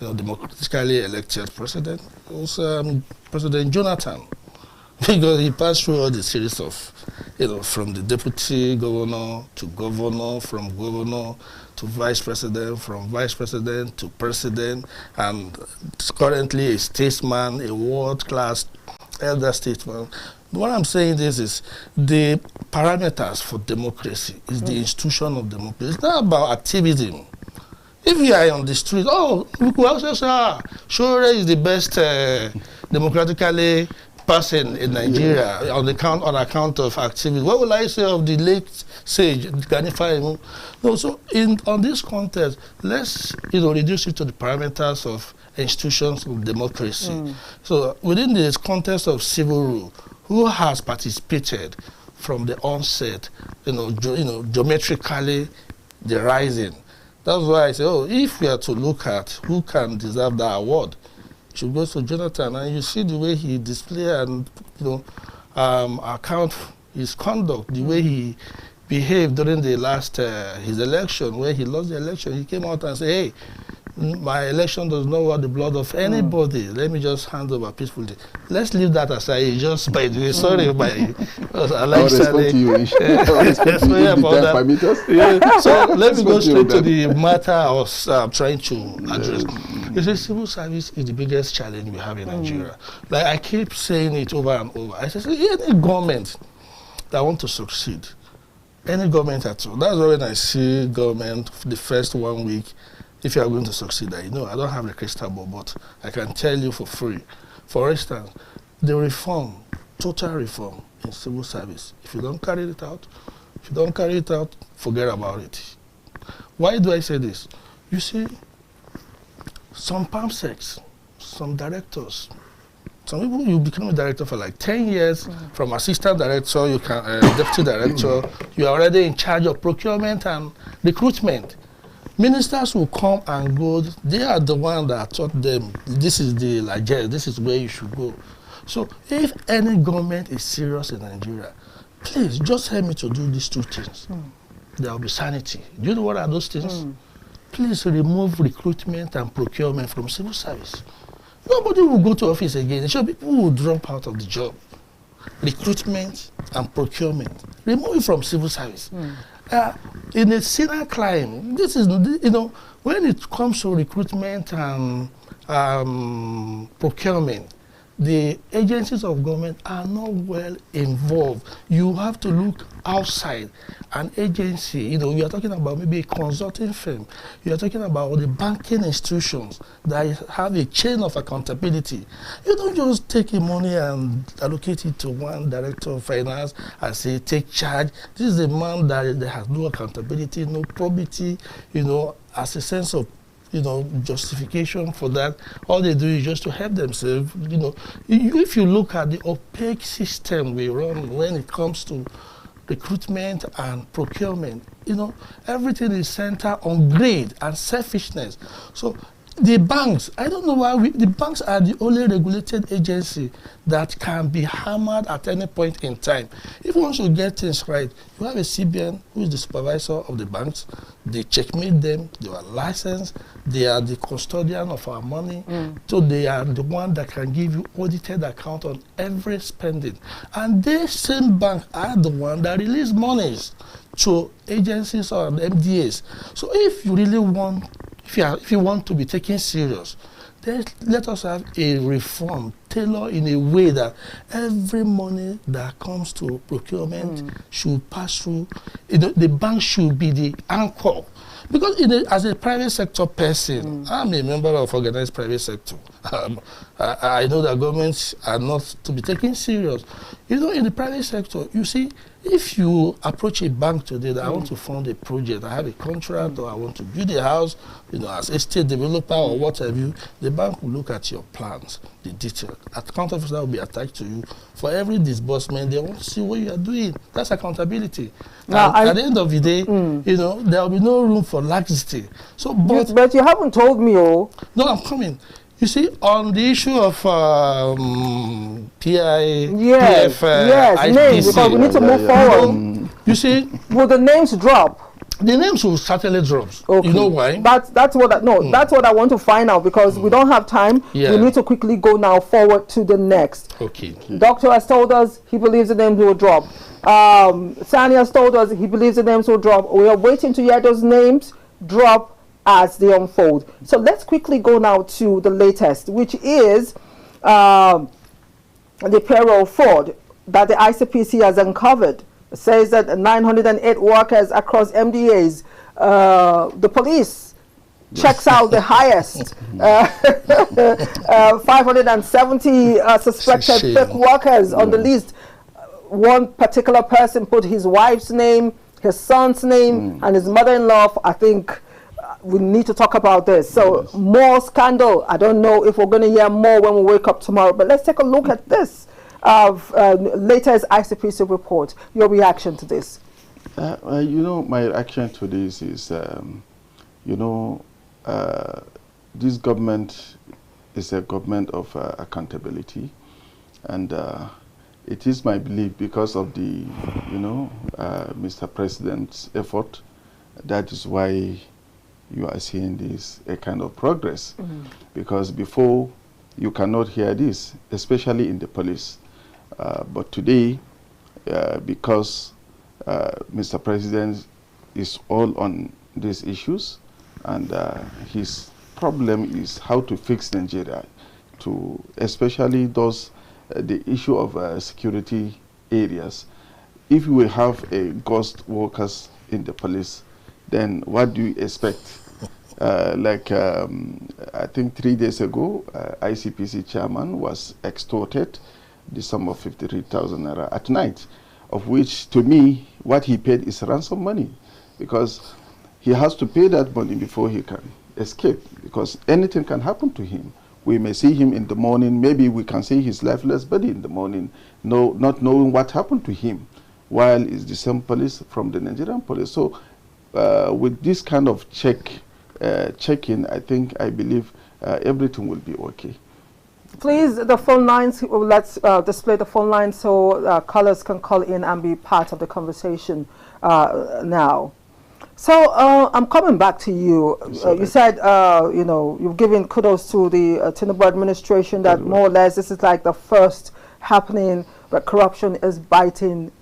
you know, democratically elected president was President Jonathan. Because he passed through all the series of, you know, from the deputy governor to governor, from governor to vice president, from vice president to president, and currently a statesman, a world-class elder statesman. What I'm saying is the parameters for democracy is the institution of democracy. It's not about activism. If you are on the street, we could also say, Shore is the best democratically person in Nigeria on account of activity. What will I say of the late sage Ganifa? No, so on this context, let's reduce it to the parameters of institutions of democracy. So within this context of civil rule, who has participated from the onset, geometrically the rising? That's why I say, if we are to look at who can deserve that award, should go to Jonathan, and you see the way he displayed and account his conduct, the way he behaved during the last his election, where he lost the election. He came out and said, "Hey, my election does not want the blood of anybody. Let me just hand over peacefully." Let's leave that aside. Just by the way, sorry, by I'll respond to you. So let me go straight to the matter I was trying to address. You see, civil service is the biggest challenge we have in Nigeria. Like I keep saying it over and over. I say, any government that want to succeed, any government at all. That's why when I see government the first 1 week, if you are going to succeed, I know I don't have the crystal ball, but I can tell you for free. For instance, the reform, total reform in civil service. If you don't carry it out, forget about it. Why do I say this? You see, some PAMSECs, some directors, some people, you become a director for like 10 years, from assistant director, you can deputy director, you are already in charge of procurement and recruitment. Ministers will come and go. They are the ones that taught them, this is the largest, this is where you should go. So if any government is serious in Nigeria, please just help me to do these two things. There will be sanity. Do you know what are those things? Please remove recruitment and procurement from civil service. Nobody will go to office again. So people will drop out of the job. Recruitment and procurement. Remove it from civil service. In a sinner climb, this is, when it comes to recruitment and procurement, the agencies of government are not well involved. You have to look outside an agency. You are talking about maybe a consulting firm. You are talking about the banking institutions that have a chain of accountability. You don't just take the money and allocate it to one director of finance and say, take charge. This is a man that has no accountability, no probity, as a sense of justification for that. All they do is just to help themselves. If you look at the opaque system we run when it comes to recruitment and procurement, everything is centered on greed and selfishness. So the banks, I don't know why the banks are the only regulated agency that can be hammered at any point in time. If you want to get things right, you have a CBN who is the supervisor of the banks. They checkmate them, they are licensed, they are the custodian of our money. So they are the one that can give you audited account on every spending. And they same bank are the one that release monies to agencies or MDAs. So if you really want, if you want to be taken serious, then let us have a reform tailored in a way that every money that comes to procurement should pass through. The bank should be the anchor. Because as a private sector person, I'm a member of organized private sector. I know that governments are not to be taken serious. In the private sector, you see, if you approach a bank today that I want to fund a project, I have a contract, or I want to build a house, as a state developer or what have you, the bank will look at your plans, the detail. Account officer will be attached to you. For every disbursement, they want to see what you are doing. That's accountability. Now, at the end of the day, there will be no room for laxity. So, but you haven't told me, No, I'm coming. You see, on the issue of PFIPC, names, because we need to move forward. You see, will the names drop? The names will certainly drop. Okay. You know why? That's what that's what I want to find out, because we don't have time. Yeah. We need to quickly go now forward to the next. Okay. Doctor has told us he believes the names will drop. Sani has told us he believes the names will drop. We are waiting to hear those names drop as they unfold. So let's quickly go now to the latest, which is the payroll fraud that the ICPC has uncovered. It says that 908 workers across MDAs, the police checks out the highest, 570 suspected fake workers on the list. One particular person put his wife's name, his son's name, and his mother-in-law. I think we need to talk about this. So more scandal. I don't know if we're going to hear more when we wake up tomorrow, but let's take a look at this latest ICPC report. Your reaction to this? My reaction to this is, this government is a government of accountability, and it is my belief because of the, Mr. President's effort, that is why you are seeing this a kind of progress. Because before, you cannot hear this, especially in the police. But today, because Mr. President is all on these issues, and his problem is how to fix Nigeria, to especially those the issue of security areas. If we have a ghost workers in the police, then what do you expect? I think 3 days ago, ICPC chairman was extorted the sum of 53,000 naira at night, of which, to me, what he paid is ransom money, because he has to pay that money before he can escape, because anything can happen to him. We may see him in the morning, maybe we can see his lifeless body in the morning, not knowing what happened to him, while it's the same police from the Nigerian police. So with this kind of check-in, I believe everything will be okay. Please, the phone lines, let's display the phone lines so callers can call in and be part of the conversation now. So I'm coming back to you. You said, you've given kudos to the Tinubu administration that more or less this is like the first happening where corruption is biting,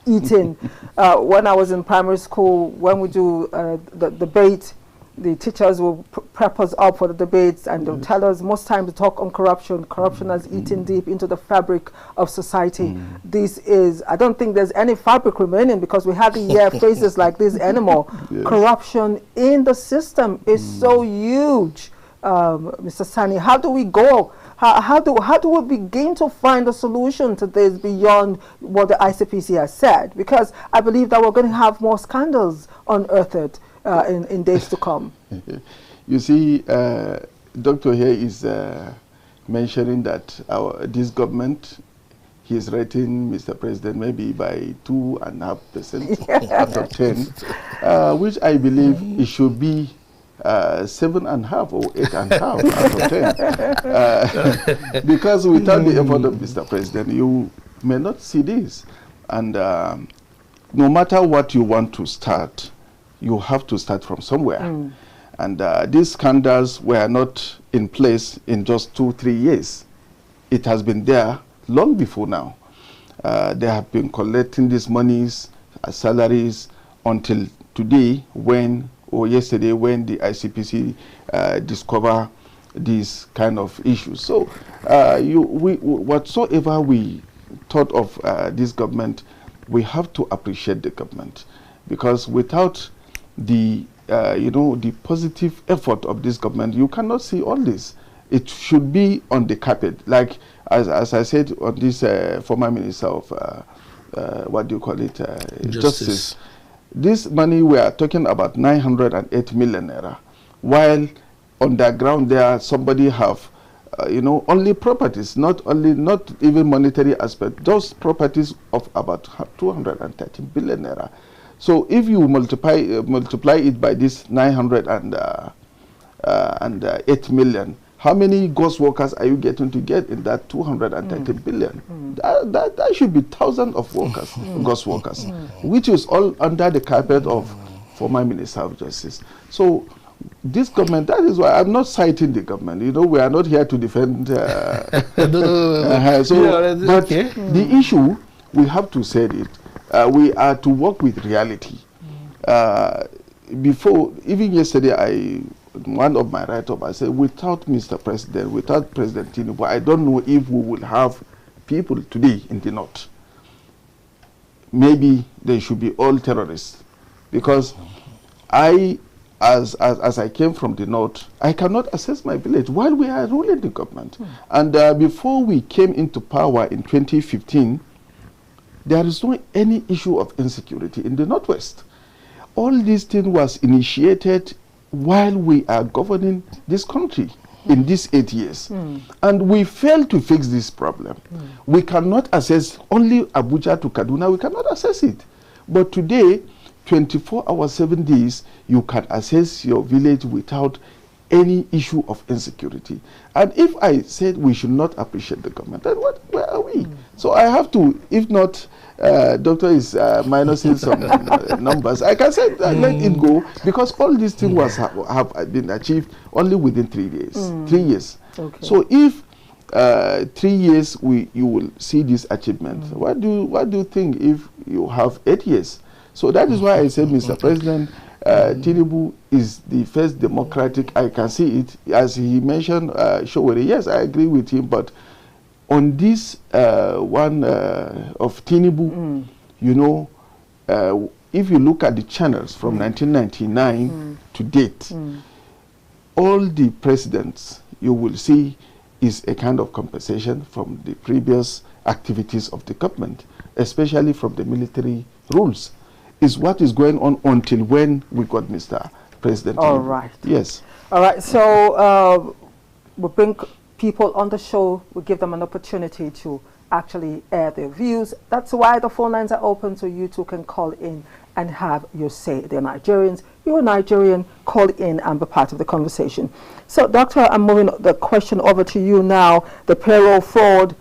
eating. When I was in primary school, when we do the debate, the teachers will prep us up for the debates, and they'll tell us most times to talk on corruption. Corruption has eaten deep into the fabric of society. This is, I don't think there's any fabric remaining, because we hardly hear phrases like this anymore. Corruption in the system is so huge. Mr. Sani, how do we go? How do we begin to find a solution to this beyond what the ICPC has said? Because I believe that we're going to have more scandals unearthed in days to come. You see, Doctor here is mentioning that this government, he is rating Mr. President maybe by 2.5% out of 10, which I believe it should be 7.5 or 8.5 out of 10. Because without the effort of Mr. President, you may not see this. And no matter what you want to start, you have to start from somewhere. And these scandals were not in place in just 2-3 years. It has been there long before now. They have been collecting these monies, salaries, until today, yesterday, when the ICPC discovered these kind of issues. So whatsoever we thought of this government, we have to appreciate the government, because without the the positive effort of this government, you cannot see all this. It should be on the carpet, like as I said on this former minister of what do you call it, justice. This money we are talking about 908 million naira, while on the ground there somebody have only properties, not even monetary aspect, those properties of about 230 billion naira. So if you multiply it by this 908 million, how many ghost workers are you getting to get in that 230 billion? That should be thousands of workers, ghost workers, which is all under the carpet of former Minister of Justice. So this government, that is why I'm not citing the government. We are not here to defend. But the issue, we have to say it. We are to work with reality. Before, even yesterday, one of my write-ups, I said, without Mr. President, without President Tinubu, I don't know if we will have people today in the North. Maybe they should be all terrorists. Because as I came from the North, I cannot access my village while we are ruling the government. And before we came into power in 2015, there is no any issue of insecurity in the Northwest. All these things was initiated while we are governing this country in these 8 years. And we failed to fix this problem. We cannot access only Abuja to Kaduna, we cannot access it. But today, 24 hours, 7 days, you can access your village without any issue of insecurity. And if I said we should not appreciate the government, then where are we? So I have to, if not, doctor is minusing some numbers. I can say let it go, because all these things have been achieved only within 3 days, 3 years. Okay. So if 3 years you will see this achievement, what do you think if you have 8 years? So that is why I said, Mr. President, Tinubu is the first democratic. I can see it, as he mentioned, Showore. Yes, I agree with him, but on this one of Tinubu, you know, if you look at the channels from 1999 to date, all the presidents you will see is a kind of compensation from the previous activities of the government, especially from the military rules, is what is going on until when we got Mr. President. All right. Yes. All right. So we bring people on the show, we give them an opportunity to actually air their views. That's why the phone lines are open, so you too can call in and have your say. They're Nigerians, you're a Nigerian, call in and be part of the conversation. So, Doctor, I'm moving the question over to you now. The payroll fraud,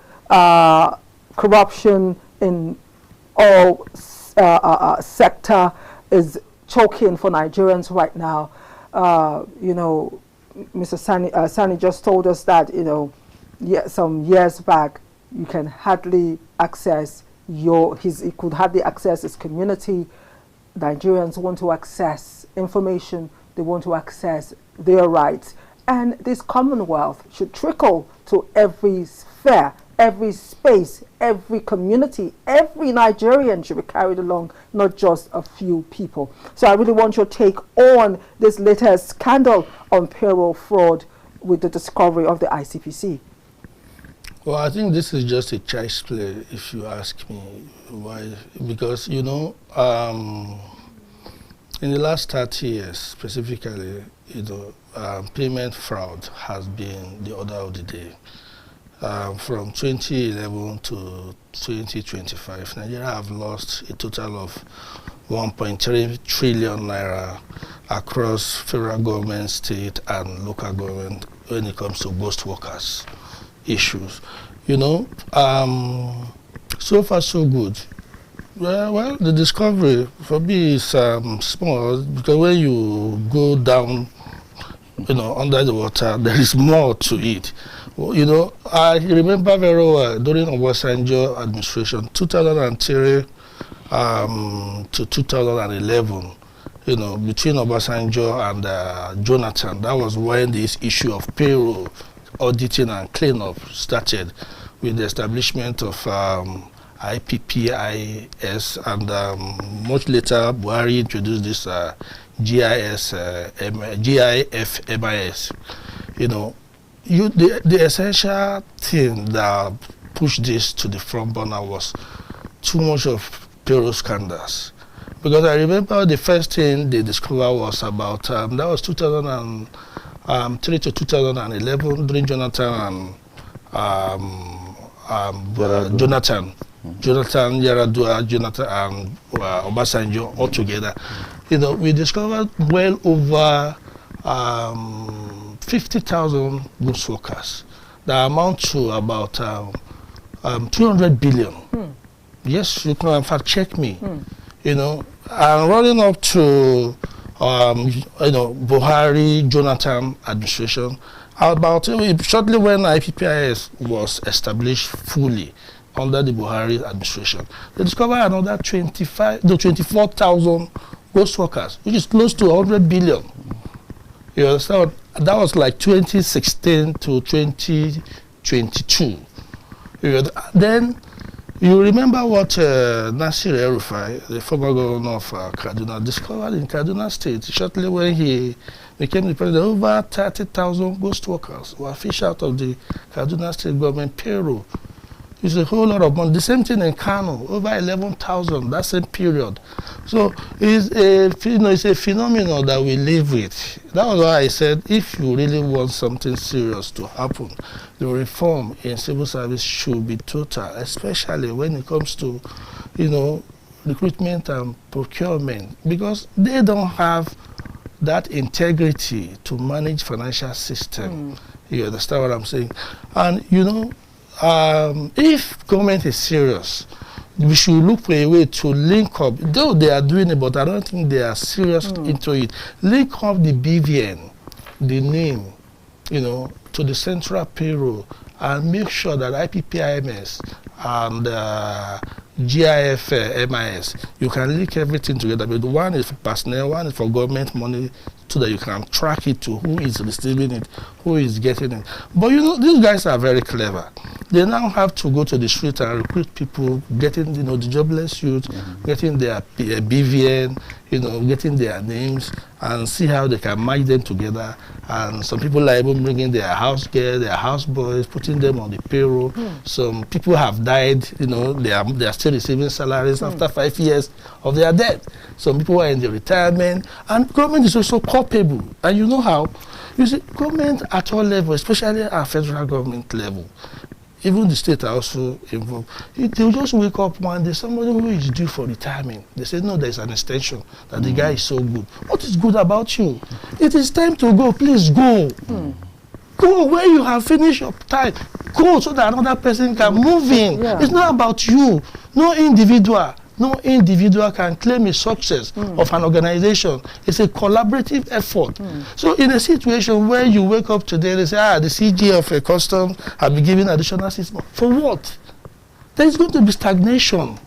corruption in all sector is choking for Nigerians right now. You know, Mr. Sani just told us that, you know, some years back, you can hardly access he could hardly access his community. Nigerians want to access information, they want to access their rights. And this commonwealth should trickle to every sphere, every space, every community. Every Nigerian should be carried along, not just a few people. So I really want your take on this latest scandal on payroll fraud with the discovery of the ICPC. Well, I think this is just a child's play, if you ask me. Why? Because, you know, in the last 30 years, specifically, you know, payment fraud has been the order of the day. From 2011 to 2025, Nigeria have lost a total of 1.3 trillion naira across federal government, state, and local government when it comes to ghost workers issues. You know, so far so good. Well, the discovery for me is small, because when you go down, you know, under the water, there is more to it. Well, you know, I remember very well during Obasanjo administration, 2003 to 2011, you know, between Obasanjo and Jonathan, that was when this issue of payroll auditing and cleanup started, with the establishment of IPPIS, and much later Buhari introduced this GIFMIS. You know, the essential thing that pushed this to the front burner was too much of payroll scandals. Because I remember the first thing they discovered was about, that was 2003 to 2011, during Jonathan and Jonathan Yaradua, Jonathan and Obasanjo all together. You know, we discovered well over 50,000 ghost workers that amount to about 200 billion. Yes, you can in fact check me. You know, and running up to you know, Buhari, Jonathan administration, about shortly when IPPIS was established fully under the Buhari administration, they discovered another 24,000 ghost workers, which is close to 100 billion. You understand? That was like 2016 to 2022. Then you remember what Nasir El-Rufai, the former governor of Kaduna, discovered in Kaduna State shortly when he became the president. Over 30,000 ghost workers were fished out of the Kaduna State government payroll. It's a whole lot of money. The same thing in Kano, over 11,000 that same period. So it's a, you know, it's a phenomenon that we live with. That was why I said, if you really want something serious to happen, the reform in civil service should be total, especially when it comes to, you know, recruitment and procurement, because they don't have that integrity to manage financial system. You understand what I'm saying? And you know, if government is serious, we should look for a way to link up, though they are doing it, but I don't think they are serious into it. Link up the BVN, the name, you know, to the central payroll, and make sure that IPPIMS and GIF MIS, you can link everything together. But one is for personnel, one is for government money, so that you can track it to who is receiving it, who is getting it. But you know, these guys are very clever. They now have to go to the street and recruit people, getting, you know, the jobless youth, getting their BVN, you know, getting their names, and see how they can match them together. And some people are even bringing their house girls, their house boys, putting them on the payroll. Some people have died, you know, they are still receiving salaries after 5 years of their death. Some people are in the retirement, and government is also culpable. And you know how? You see, government at all levels, especially at federal government level, even the state are also involved. They'll just wake up one day, somebody who is due for retirement. They say, no, there's an extension, that the guy is so good. What is good about you? It is time to go, please go. Go where you have finished your time. Go so that another person can move in. It's not about you. No individual can claim a success of an organization. It's a collaborative effort. So in a situation where you wake up today, they say, the CG of a customs have been given additional 6 months. For what? There is going to be stagnation.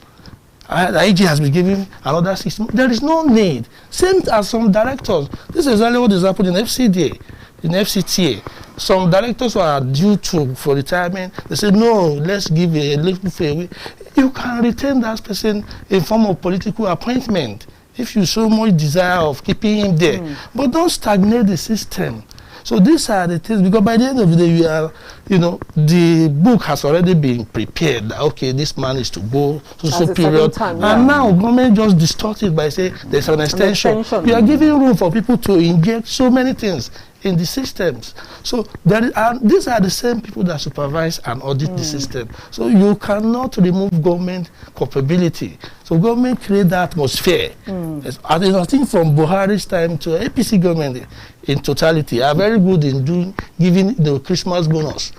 The IG has been given another 6 months. There is no need. Same as some directors. This is exactly what is happening in FCDA, in FCTA. Some directors who are due for retirement, they say, no, let's give a little favor. You can retain that person in form of political appointment if you show much desire of keeping him there. But don't stagnate the system. So these are the things, because by the end of the day, we are, you know, the book has already been prepared. Okay, this man is to go to period. And now government just distorts it by saying there's an extension. We are giving room for people to inject so many things in the systems. So these are the same people that supervise and audit the system. So you cannot remove government culpability. So government create that atmosphere. I think from Buhari's time to APC government in totality are very good in giving the Christmas bonus.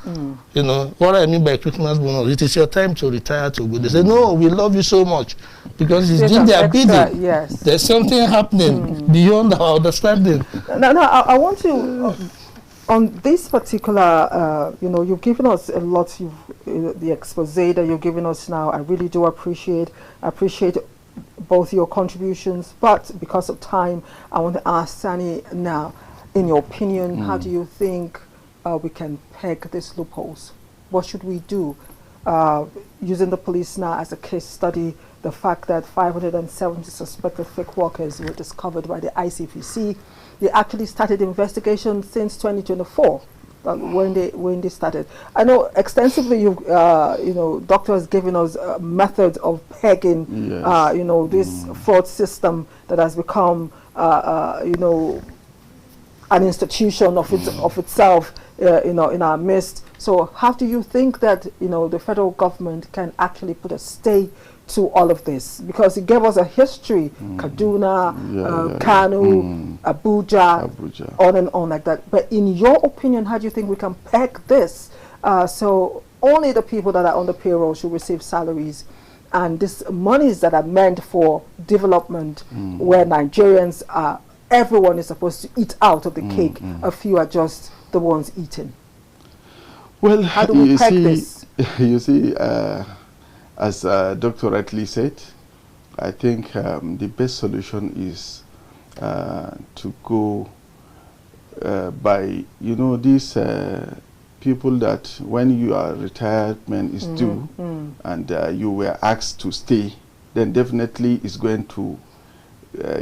You know what I mean by Christmas bonus? It is your time to retire to go. They say, no, we love you so much, because it's doing their bidding. There's something happening beyond our understanding. No, I want to on this particular, you know, you've given us a lot. The expose that you've given us now, I really do appreciate both your contributions. But because of time, I want to ask Sani now, in your opinion, how do you think we can peg these loopholes? What should we do? Using the police now as a case study, the fact that 570 suspected fake workers were discovered by the ICPC. They actually started investigation since 2024, when they started. I know extensively, you know, Doctor has given us methods of pegging, you know, this fraud system that has become, you know, an institution of itself, you know, in our midst. So how do you think that, you know, the federal government can actually put a stay to all of this? Because it gave us a history, Kaduna, Kanu, Abuja, on and on like that. But in your opinion, how do you think we can peg this so only the people that are on the payroll should receive salaries, and this monies that are meant for development, where Nigerians are, everyone is supposed to eat out of the cake, a few are just the ones eating? Well, how do we peg this? You see, as Dr. rightly said, I think the best solution is to go by, you know, these people that when your retirement is due and you were asked to stay, then definitely it's going to,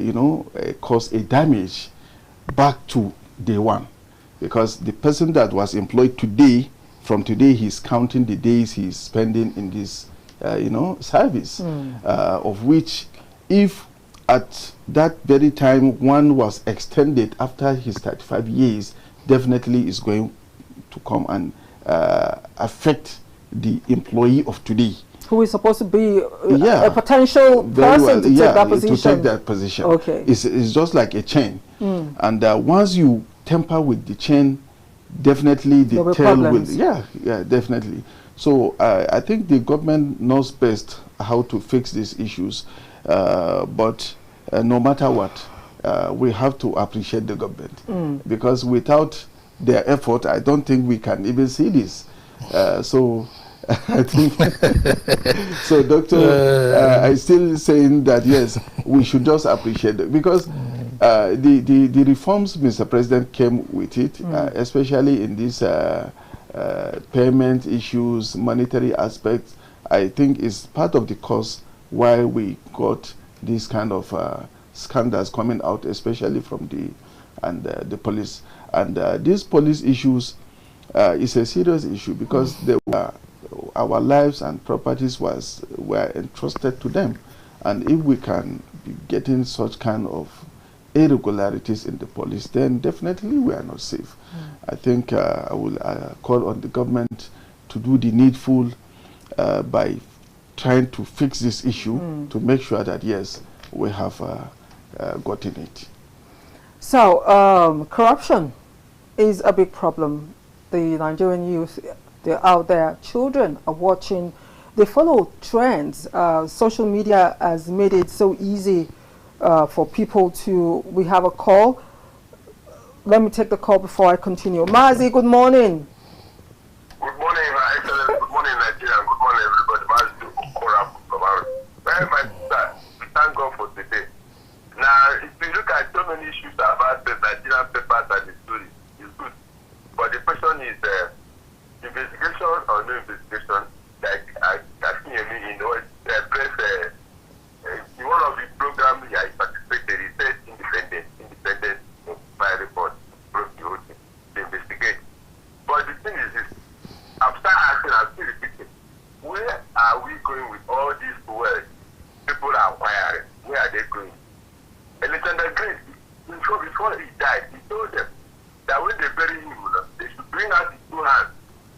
you know, cause a damage back to day one. Because the person that was employed today, from today, he's counting the days he's spending in this you know, service, of which, if at that very time one was extended after his 35 years, definitely is going to come and affect the employee of today, who is supposed to be a potential person to take that position. To take that position. Okay, it's just like a chain, and once you tamper with the chain, definitely the tail will. Yeah, definitely. So I think the government knows best how to fix these issues, but no matter what, we have to appreciate the government, because without their effort, I don't think we can even see this. So I think so, Doctor. I still saying that yes, we should just appreciate it, because the reforms Mr. President came with it, especially in these payment issues, monetary aspects. I think is part of the cause why we got this kind of scandals coming out, especially from the police. And these police issues is a serious issue, because our lives and properties were entrusted to them, and if we can be getting such kind of irregularities in the police, then definitely we are not safe. I think I will call on the government to do the needful by trying to fix this issue to make sure that yes, we have gotten it. So corruption is a big problem. The Nigerian youth, they're out there. Children are watching. They follow trends. Social media has made it so easy for people to... We have a call. Let me take the call before I continue. Mazi, good morning. Good morning, excellent. Good morning, Nigeria. Good morning, everybody. Mazi, very much, sir. We thank God for today. Now, if you look at so many issues about the Nigerian papers and the story, it's good. But the question is, investigation or no investigation? Like I think in one of the programs I participated, it said independent by report, to investigate. But the thing is this, I'm still repeating, where are we going with all these words people are acquiring? Where are they going? Alexander Green, before he died, he told them that when they bury him, they should bring out his two hands,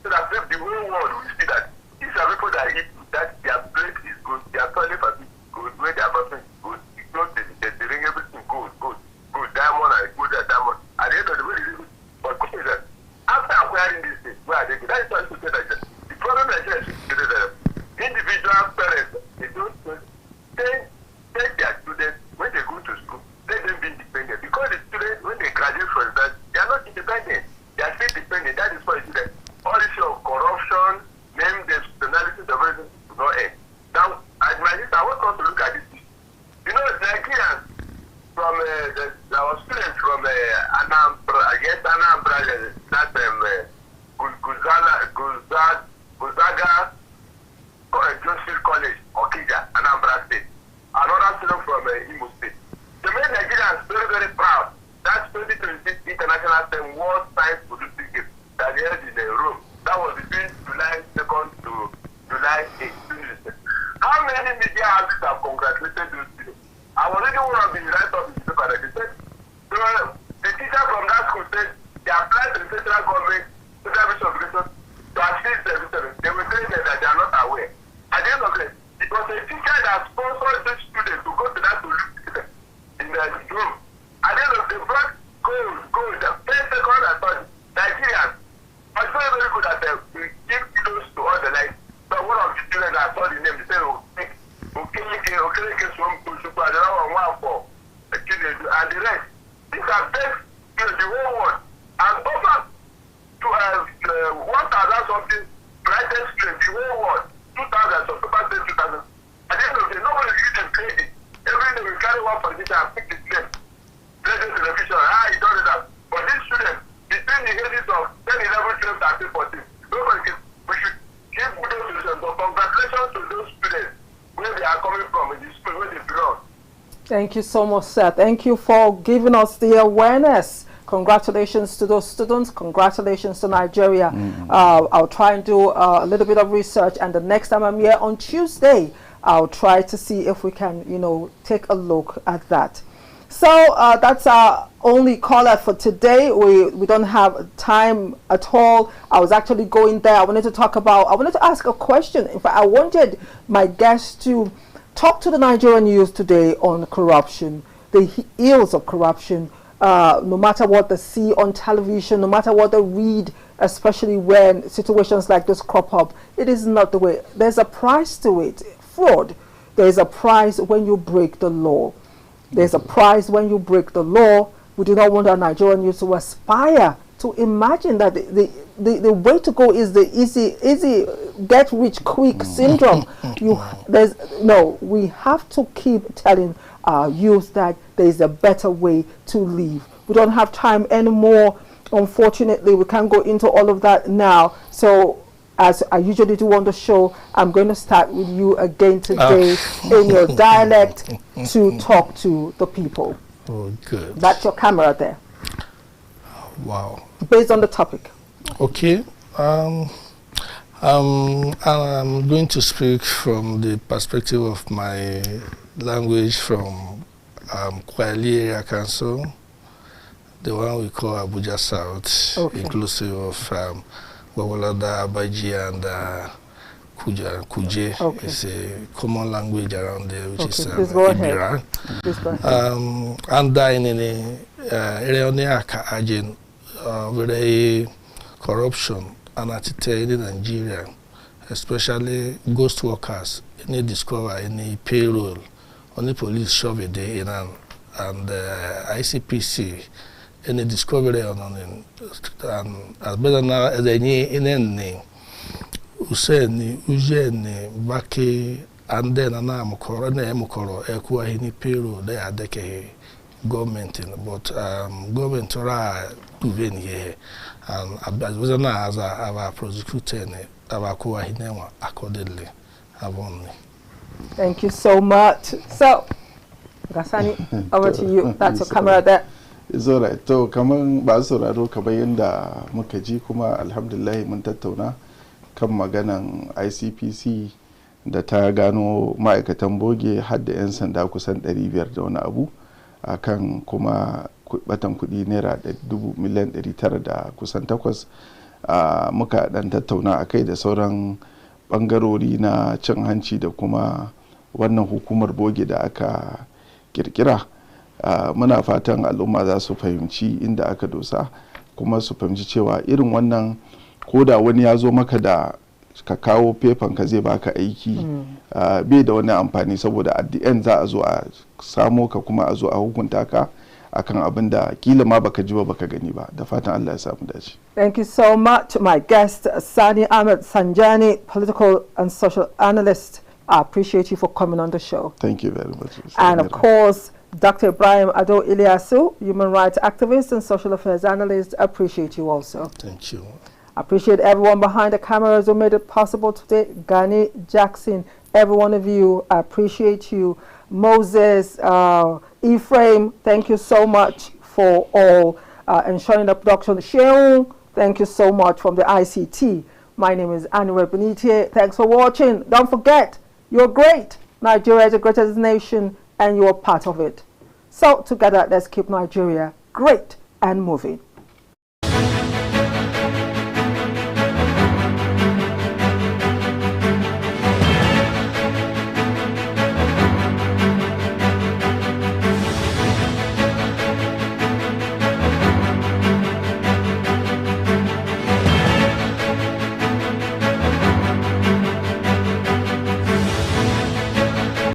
so that the whole world will see that these are people that eat, that their plate is good, their toilet is good, where their person is good, they ring everything good, diamond and good diamond. At the end of the day, but the question is that after acquiring these things, where are they going? That is why I say that the problem is that individual parents, they don't take their students when they go to school, let them be independent. Because the students, when they graduate from that, they are not independent. They are still dependent. That is why you see that all issue of corruption, name the analysis of everything do not end. Now, at my list, I want us to look at this. You know, Nigerians from our students from Anambra, that Guzaga Joseph College, Okija, Anambra State. Another student from Imo State. The made Nigerians very, very proud. That's 2026 International STEM World Science Producing Games that they held in Rome. That was between July 2nd to July 8th. How many media houses have congratulated those students? I was reading one of the write-ups in the paper that they said, the teacher from that school said they applied to the federal government service obligation to assist the students. They were saying that they are not aware. At the end of the day, it was a teacher that sponsored the students to go to that solution in the room. At the end of the day, brought gold, the 10 seconds I thought Nigerians are very, very good at them. We give kudos to all the lights. So one of the students I saw the name, they said, and the rest. These are best in the whole world. And over to 1,000 something brightest stream, the whole world, 2,000, so people say 2,000. At the end of the day, nobody gives them credit. Every day we carry one politician and pick his name. President television, he does that. But these students, between the ages of 10, 11, 12, 13, 14, nobody can, we should give good solutions. So congratulations to those students where they are coming from in the school, where they belong. Thank you so much, sir. Thank you for giving us the awareness. Congratulations to those students. Congratulations to Nigeria. I'll try and do a little bit of research, and the next time I'm here on Tuesday, I'll try to see if we can, take a look at that. So that's our only caller for today. We don't have time at all. I was actually going there. I wanted to ask a question. In fact, I wanted my guests to talk to the Nigerian youth today on corruption, the ills of corruption, no matter what they see on television, no matter what they read especially when situations like this crop up. It is not the way. There's a price to it. Fraud. There's a price when you break the law. There's a price when you break the law. We do not want our Nigerian youth to aspire to imagine that the way to go is the easy get rich quick syndrome. We have to keep telling our youth that there is a better way to live. We don't have time anymore. Unfortunately, we can't go into all of that now. So, as I usually do on the show, I'm going to start with you again today in your dialect to talk to the people. Oh, good. That's your camera there. Wow. Based on the topic. Okay. I'm going to speak from the perspective of my language from Kwali Area Council, the one we call Abuja South, inclusive of Wawalada, Abaji, and Kuje. Okay. It's a common language around there, which is Ibira. And in any area agent, very corruption and attitude in Nigeria, especially ghost workers, any discover any payroll, only police shove a day in and ICPC, any discovery on and as better now as any in any Useni, Ujeni, Baki, and then Anamukoro, Nemukoro, Ekua, any payroll, they are decay government, but government are doing here, and as was an as our prosecutor, our Kuahinema accordingly, have only. Thank you so much. So, Sani, over to you. That's your camera there. It's all right. So, kaman ba sauraro kamar yanda muka ji kuma alhamdulillah mun tattauna kan maganan ICPC da ta gano ma'aikatan boge har da 'yan sanda kusan 500 da wani abu akan kuma batan kudi naira miliyan 900 da kusan 8 muka dan tattauna akai da sauran bangarori na cin hanci da kuma wannan hukumar boge da aka kirkira. Muna fatan al'umma za su fahimci inda aka dosa kuma su fahimci cewa irin wannan koda wani ya zo maka da ka kawo fefan ka zai baka aiki bai da wani amfani, saboda at the end za a zo a samo ka kuma a zo a hukunta ka akan abin da kila ma baka ji ba baka gani ba. Da fatan Allah ya samu dace. Thank you so much, my guest Sani Ahmad Sanjani, political and social analyst. I appreciate you for coming on the show. Thank you very much. And of course, Dr. Ibrahim Ado Iliyasu, human rights activist and social affairs analyst. I appreciate you also. Thank you. I appreciate everyone behind the cameras who made it possible today. Gani, Jackson, every one of you, I appreciate you. Moses, Ephraim, thank you so much for all ensuring the production. Sheung, thank you so much from the ICT. My name is Anire Binite. Thanks for watching. Don't forget, you're great. Nigeria is the greatest nation and you're part of it. So together, let's keep Nigeria great and moving.